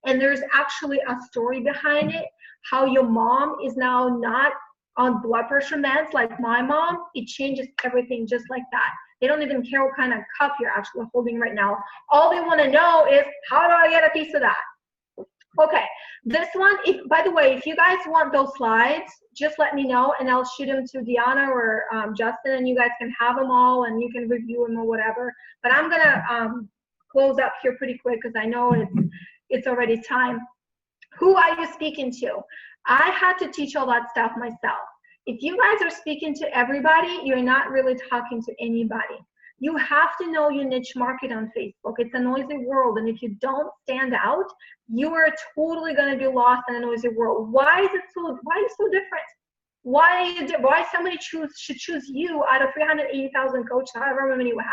and there's actually a story behind it, how your mom is now not on blood pressure meds like my mom, it changes everything just like that. They don't even care what kind of cup you're actually holding right now. All they want to know is, how do I get a piece of that? Okay, this one, by the way, if you guys want those slides, just let me know and I'll shoot them to Deanna or Justin, and you guys can have them all and you can review them or whatever. But I'm gonna close up here pretty quick because I know it's already time. Who are you speaking to? I had to teach all that stuff myself. If you guys are speaking to everybody, you're not really talking to anybody. You have to know your niche market on Facebook. It's a noisy world, and if you don't stand out, you are totally going to be lost in a noisy world. Why is it so? Why are you so different? Why somebody should choose you out of 380,000 coaches, however many you have?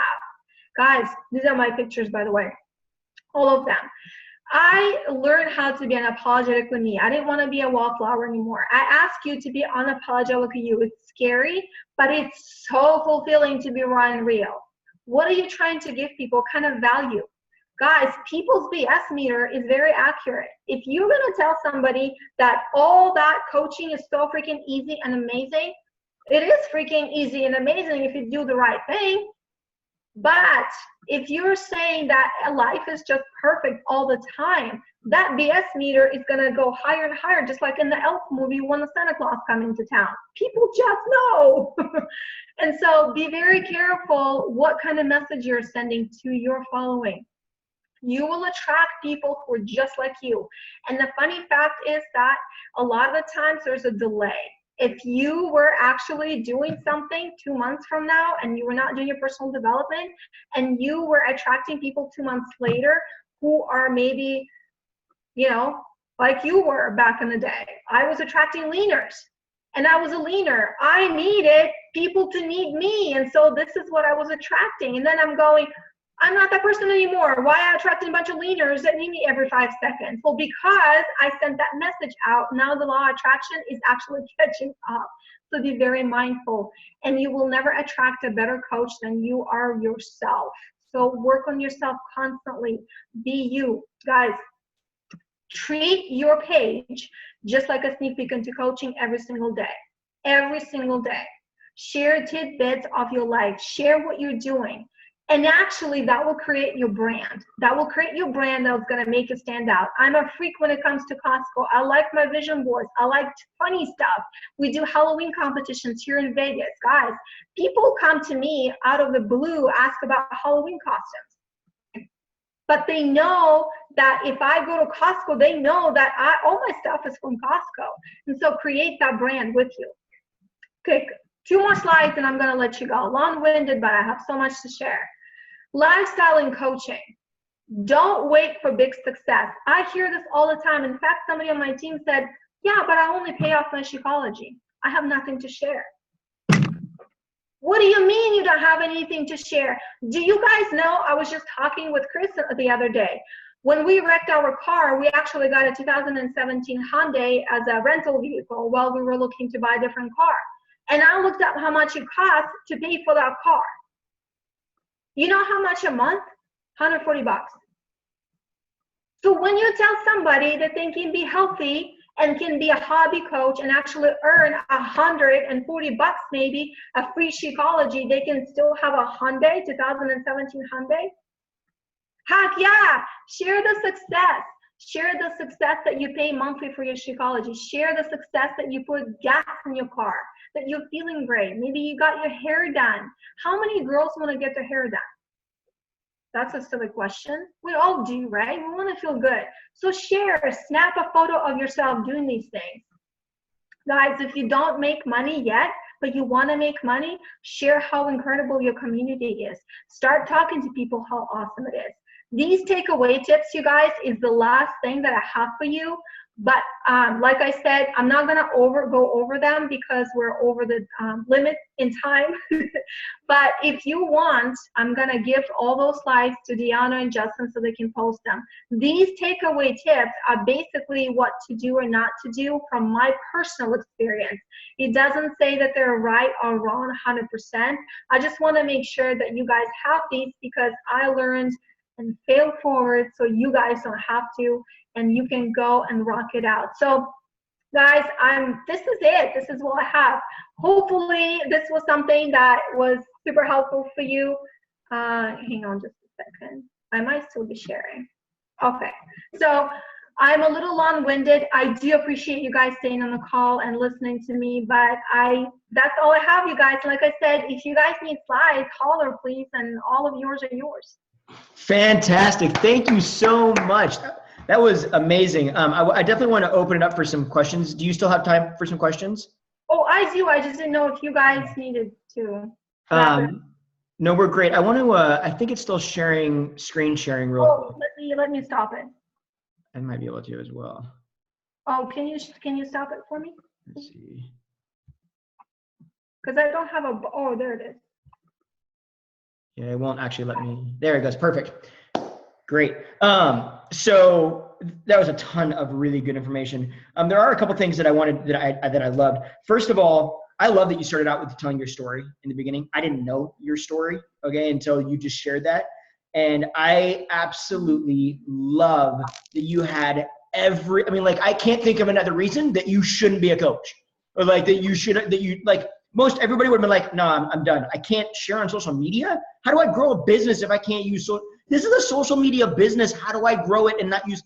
Guys, these are my pictures, by the way, all of them. I learned how to be unapologetically me. I didn't want to be a wallflower anymore. I ask you to be unapologetically you. It's scary, but it's so fulfilling to be raw and real. What are you trying to give people? What kind of value? Guys, people's BS meter is very accurate. If you're going to tell somebody that all that coaching is so freaking easy and amazing, it is freaking easy and amazing if you do the right thing. But if you're saying that life is just perfect all the time, that BS meter is going to go higher and higher, just like in the Elf movie when the Santa Claus comes into town. People just know. And so be very careful what kind of message you're sending to your following. You will attract people who are just like you. And the funny fact is that a lot of the times there's a delay. If you were actually doing something 2 months from now and you were not doing your personal development and you were attracting people 2 months later who are maybe, you know, like you were back in the day. I was attracting leaners and I was a leaner. I needed people to need me. And so this is what I was attracting. And then I'm going, I'm not that person anymore. Why am I attracting a bunch of leaners that need me every 5 seconds? Well, because I sent that message out. Now the law of attraction is actually catching up. So be very mindful. And you will never attract a better coach than you are yourself. So work on yourself constantly. Be you. Guys, treat your page just like a sneak peek into coaching every single day. Every single day. Share tidbits of your life. Share what you're doing. And actually, that will create your brand. That will create your brand that's going to make you stand out. I'm a freak when it comes to Costco. I like my vision boards. I like funny stuff. We do Halloween competitions here in Vegas. Guys, people come to me out of the blue, ask about Halloween costumes. But they know that if I go to Costco, they know that all my stuff is from Costco. And so create that brand with you. Okay, 2 more slides and I'm going to let you go. Long-winded, but I have so much to share. Lifestyle and coaching. Don't wait for big success. I hear this all the time. In fact, somebody on my team said, yeah, but I only pay off my Shakeology. I have nothing to share. What do you mean you don't have anything to share? Do you guys know, I was just talking with Chris the other day. When we wrecked our car, we actually got a 2017 Hyundai as a rental vehicle while we were looking to buy a different car. And I looked up how much it cost to pay for that car. You know how much a month? $140. So when you tell somebody that they can be healthy and can be a hobby coach and actually earn $140 maybe, a free Shakeology, they can still have a Hyundai, 2017 Hyundai? Heck yeah, share the success. Share the success that you pay monthly for your Shakeology. Share the success that you put gas in your car, that you're feeling great. Maybe you got your hair done. How many girls want to get their hair done? That's a silly question. We all do, right? We want to feel good. So share, snap a photo of yourself doing these things. Guys, if you don't make money yet, but you want to make money, share how incredible your community is. Start talking to people how awesome it is. These takeaway tips, you guys, is the last thing that I have for you. But like I said, I'm not going to go over them because we're over the limit in time. But if you want, I'm going to give all those slides to Deanna and Justin so they can post them. These takeaway tips are basically what to do or not to do from my personal experience. It doesn't say that they're right or wrong 100%. I just want to make sure that you guys have these because I learned and fail forward so you guys don't have to, and you can go and rock it out. So guys, this is it. This is what I have. Hopefully this was something that was super helpful for you. Hang on just a second. I might still be sharing. Okay, so I'm a little long-winded. I do appreciate you guys staying on the call and listening to me, but that's all I have, you guys. Like I said, if you guys need slides, holler please, and all of yours are yours. Fantastic. Thank you so much. That was amazing. I definitely want to open it up for some questions. Do you still have time for some questions? Oh, I do. I just didn't know if you guys needed to. No, we're great. I want to, I think it's still screen sharing real quick. Let me stop it. I might be able to as well. Oh, can you stop it for me? Let's see. Because I don't have oh, there it is. Yeah, it won't actually let me. There it goes. Perfect. Great. So that was a ton of really good information. There are a couple things that I wanted, that I loved. First of all, I love that you started out with telling your story in the beginning. I didn't know your story, okay, until you just shared that. And I absolutely love that you had I can't think of another reason that you shouldn't be a coach, or like most everybody would have been like, no, I'm done. I can't share on social media. How do I grow a business if I can't use this is a social media business. How do I grow it and not use,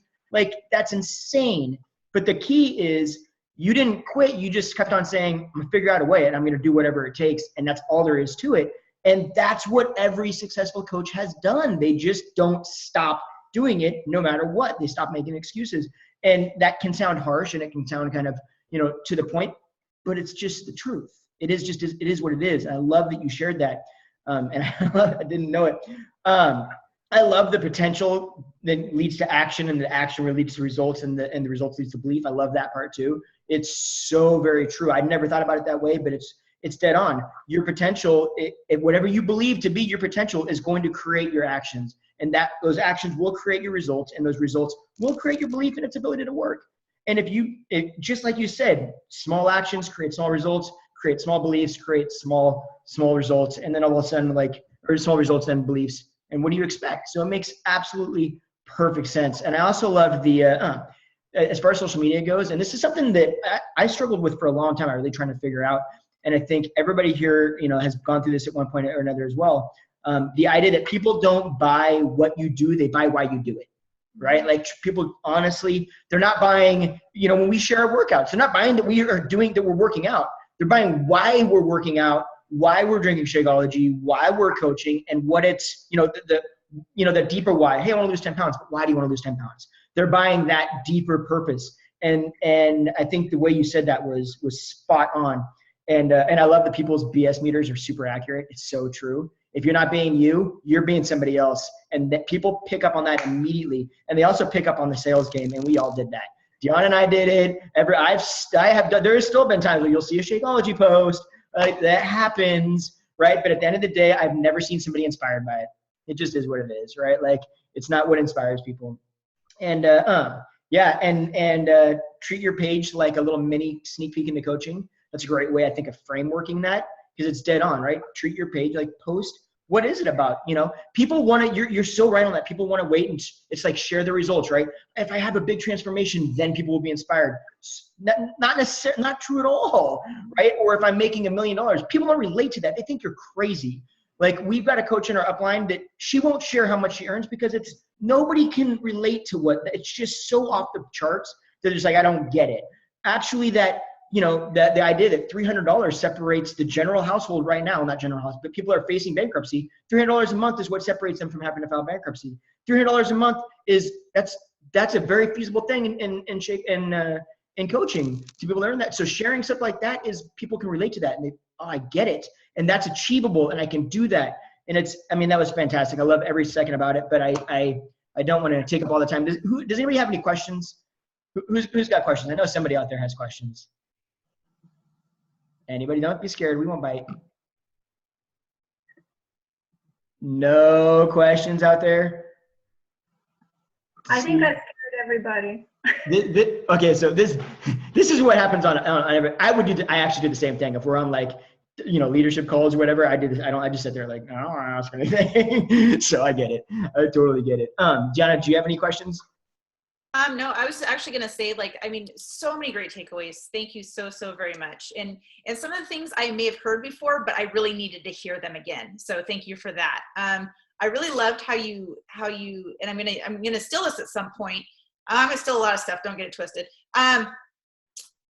that's insane. But the key is you didn't quit. You just kept on saying, I'm gonna figure out a way and I'm gonna do whatever it takes. And that's all there is to it. And that's what every successful coach has done. They just don't stop doing it no matter what. They stop making excuses. And that can sound harsh and it can sound kind of, to the point, but it's just the truth. It is what it is. And I love that you shared that. And I didn't know it. I love the potential that leads to action, and the action really leads to results, and the results leads to belief. I love that part too. It's so very true. I never thought about it that way, but it's dead on. Your potential, whatever you believe to be your potential, is going to create your actions, and those actions will create your results, and those results will create your belief in its ability to work. And just like you said, small actions create small results, create small beliefs, create small results, and then all of a sudden, or small results then beliefs. And what do you expect? So it makes absolutely perfect sense. And I also love as far as social media goes, and this is something that I struggled with for a long time. I really trying to figure out. And I think everybody here, has gone through this at one point or another as well. The idea that people don't buy what you do, they buy why you do it, right? Like people, honestly, they're not buying, when we share our workouts, they're not buying that we're working out. They're buying why we're working out, why we're drinking Shakeology, why we're coaching, and what it's, the deeper why. Hey, I want to lose 10 pounds, but why do you want to lose 10 pounds? They're buying that deeper purpose. And I think the way you said that was spot on. And I love that people's BS meters are super accurate. It's so true. If you're not being you, you're being somebody else. And that people pick up on that immediately. And they also pick up on the sales game. And we all did that. Dion and I did it. I have done, there's still been times where you'll see a Shakeology post. That happens, right? But at the end of the day, I've never seen somebody inspired by it. It just is what it is, right? It's not what inspires people. And treat your page like a little mini sneak peek into coaching. That's a great way, I think, of frameworking that, because it's dead on, right? Treat your page like post. What is it about? People want to, you're so right on that. People want to wait and it's like share the results, right? If I have a big transformation, then people will be inspired. Not necessarily, not true at all, right? Or if I'm making $1 million, people don't relate to that. They think you're crazy. We've got a coach in our upline that she won't share how much she earns because nobody can relate to it's just so off the charts that it's I don't get it. Actually, that the idea that $300 separates the general household right now, not general household, but people are facing bankruptcy. $300 a month is what separates them from having to file bankruptcy. $300 a month that's a very feasible thing in coaching to be able to learn that. So sharing stuff like that is people can relate to that, and I get it, and that's achievable, and I can do that. And that was fantastic. I love every second about it, but I don't want to take up all the time. Does anybody have any questions? Who's got questions? I know somebody out there has questions. Anybody? Don't be scared. We won't bite. No questions out there? I think I scared everybody. Okay, so this is what happens on every. I actually do the same thing. If we're on leadership calls or whatever, I just sit there like, I don't want to ask anything. So I get it. I totally get it. Gianna, do you have any questions? No, I was actually going to say, so many great takeaways. Thank you so very much. And some of the things I may have heard before, but I really needed to hear them again. So thank you for that. I really loved how you, and I'm going to steal this at some point. I'm going to steal a lot of stuff. Don't get it twisted.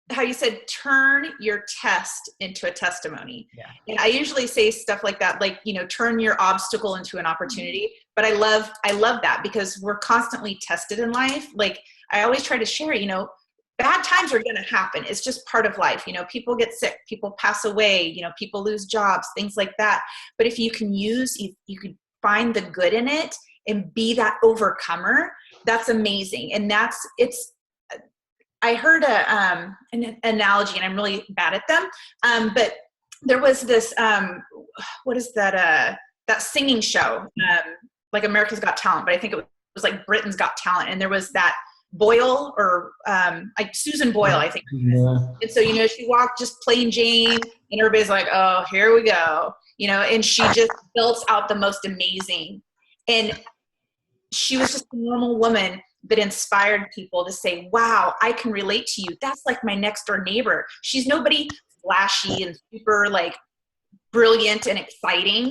How you said, turn your test into a testimony. Yeah. And I usually say stuff like that, turn your obstacle into an opportunity. But I love that because we're constantly tested in life. Like I always try to share, bad times are going to happen. It's just part of life. People get sick, people pass away, people lose jobs, things like that. But if you can you can find the good in it and be that overcomer, that's amazing. And I heard an analogy, and I'm really bad at them. But there was this, what is that? That singing show, like America's Got Talent, but I think it was like Britain's Got Talent. And there was that Boyle or like Susan Boyle, I think. Yeah. And so, she walked just plain Jane, and everybody's like, oh, here we go. And she just built out the most amazing. And she was just a normal woman that inspired people to say, wow, I can relate to you. That's like my next door neighbor. She's nobody flashy and super brilliant and exciting,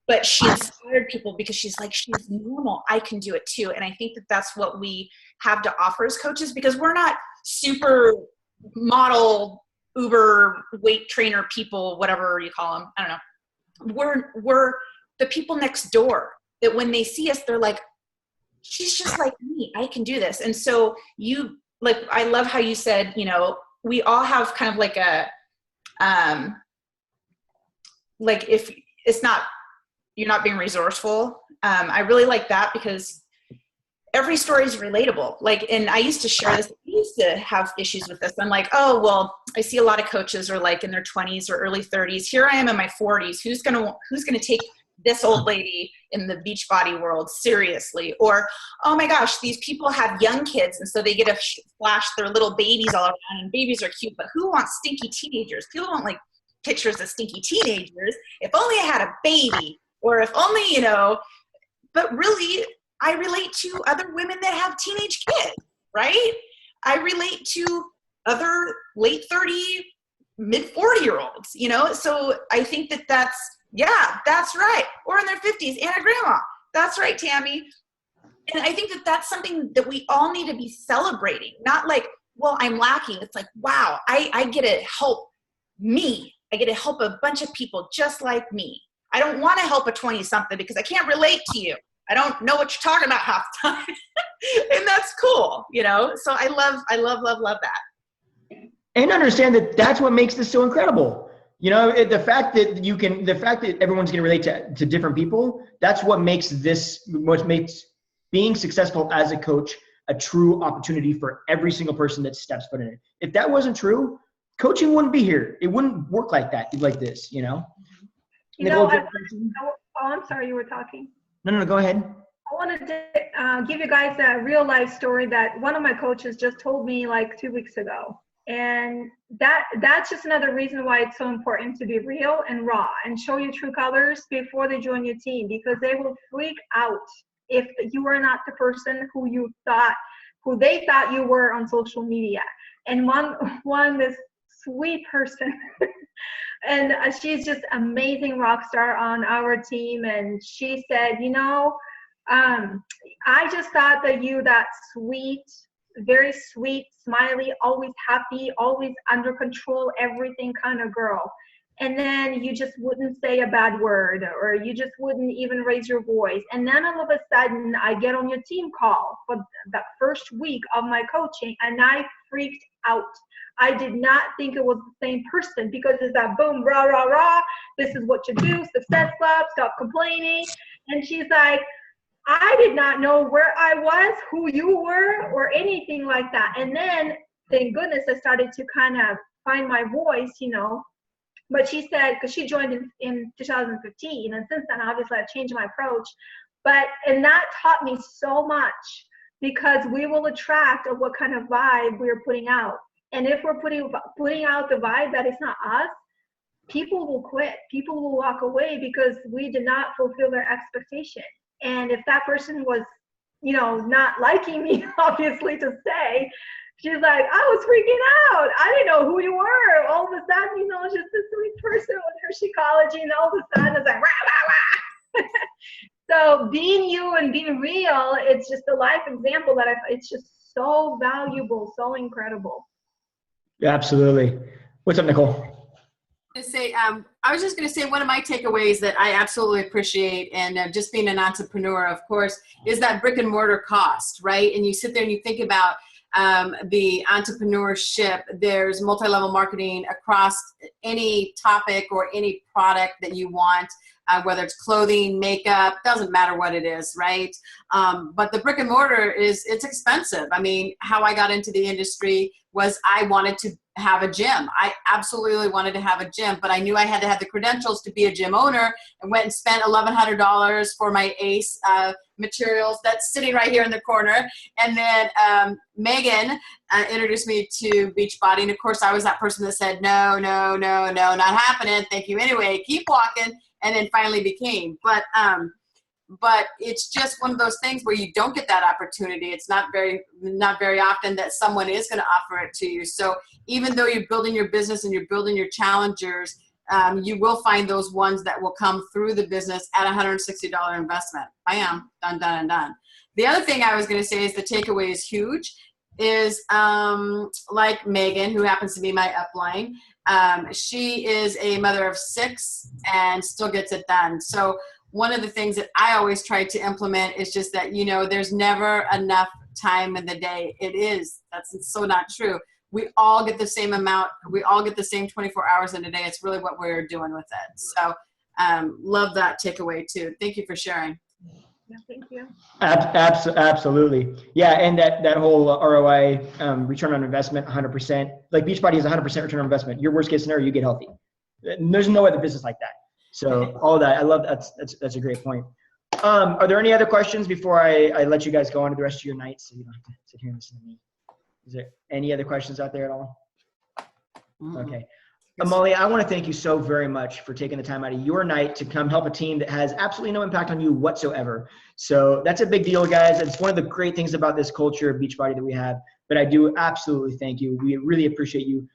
but she inspired people because she's normal. I can do it too. And I think that that's what we have to offer as coaches, because we're not super model, uber weight trainer people, whatever you call them. I don't know. We're the people next door that when they see us, they're like, she's just like me. I can do this. And so I love how you said, we all have kind of like a, if it's not, you're not being resourceful. I really like that because every story is relatable. And I used to share this, I used to have issues with this. I'm like, oh, well, I see a lot of coaches are in their 20s or early 30s. Here I am in my 40s. Who's going to take this old lady in the Beachbody world seriously? Or, oh my gosh, these people have young kids, and so they get to flash their little babies all around, and babies are cute, but who wants stinky teenagers? People don't like pictures of stinky teenagers. If only I had a baby, or if only, but really, I relate to other women that have teenage kids, right? I relate to other late 30, mid 40-year-olds, so I think that's right. Or in their 50s, and a grandma. That's right, Tammy. And I think that that's something that we all need to be celebrating. Not like, well, I'm lacking. It's like, wow, I get to help me. I get to help a bunch of people just like me. I don't want to help a 20-something because I can't relate to you. I don't know what you're talking about half the time. And that's cool, So I love that. And understand that that's what makes this so incredible. The fact that everyone's going to relate to different people, that's what makes being successful as a coach a true opportunity for every single person that steps foot in it. If that wasn't true, coaching wouldn't be here. It wouldn't work like this, I'm sorry, you were talking. No, go ahead. I wanted to give you guys a real life story that one of my coaches just told me 2 weeks ago. And that's just another reason why it's so important to be real and raw and show your true colors before they join your team, because they will freak out if you are not the person who they thought you were on social media. And this sweet person and she's just amazing rock star on our team, and she said, I just thought that that sweet, very sweet, smiley, always happy, always under control, everything kind of girl. And then you just wouldn't say a bad word, or you just wouldn't even raise your voice. And then all of a sudden I get on your team call for that first week of my coaching, and I freaked out. I did not think it was the same person, because it's that boom, rah, rah, rah. This is what you do, success club, stop complaining. And she's like, I did not know where I was, who you were, or anything like that. And then, thank goodness, I started to kind of find my voice, But she said, because she joined in 2015, and since then, obviously, I've changed my approach. And that taught me so much, because we will attract what kind of vibe we're putting out. And if we're putting out the vibe that is not us, people will quit. People will walk away because we did not fulfill their expectation. And if that person was, you know, not liking me, obviously, to say, she's like, I was freaking out. I didn't know who you were. All of a sudden, you know, just this sweet person with her psychology, and all of a sudden it's like, rah, rah, rah. So being you and being real, it's just a life example that it's just so valuable, so incredible. Yeah, absolutely. What's up, Nicole? I was just going to say one of my takeaways that I absolutely appreciate, and just being an entrepreneur, of course, is that brick and mortar cost, right? And you sit there and you think about the entrepreneurship. There's multi-level marketing across any topic or any product that you want, whether it's clothing, makeup, doesn't matter what it is, right? But the brick and mortar it's expensive. I mean, how I got into the industry was I wanted to have a gym. I absolutely wanted to have a gym, but I knew I had to have the credentials to be a gym owner, and went and spent $1,100 for my ACE materials that's sitting right here in the corner. And then Megan introduced me to Beachbody. And of course I was that person that said, no, not happening. Thank you anyway, keep walking. And then finally became, but it's just one of those things where you don't get that opportunity. It's not very often that someone is going to offer it to you. So even though you're building your business and you're building your challengers, you will find those ones that will come through the business at $160 investment. Bam, done. The other thing I was going to say is the takeaway is huge. Is like Megan, who happens to be my upline. She is a mother of 6 and still gets it done. So one of the things that I always try to implement is just that, you know, there's never enough time in the day. That's so not true. We all get the same amount. We all get the same 24 hours in a day. It's really what we're doing with it. So love that takeaway too. Thank you for sharing. Yeah, thank you. Absolutely. Yeah, and that whole ROI, return on investment, 100%. Like Beachbody is 100% return on investment. Your worst case scenario, you get healthy. There's no other business like that. So all that, I love that. That's a great point. Are there any other questions before I let you guys go on to the rest of your night, so you don't have to sit here and listen to me? Is there any other questions out there at all? Okay. Amaliya, I want to thank you so very much for taking the time out of your night to come help a team that has absolutely no impact on you whatsoever. So that's a big deal, guys. It's one of the great things about this culture of Beachbody that we have. But I do absolutely thank you. We really appreciate you.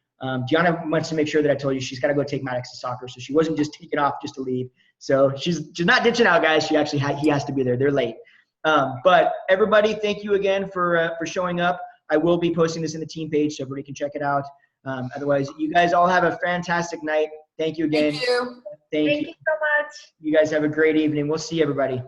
Gianna wants to make sure that I told you she's got to go take Maddox to soccer. So she wasn't just taking off just to leave. So she's not ditching out, guys. She actually he has to be there. They're late. But everybody, thank you again for showing up. I will be posting this in the team page so everybody can check it out. Otherwise, you guys all have a fantastic night. Thank you again. Thank you. Thank you Thank you so much. You guys have a great evening. We'll see everybody.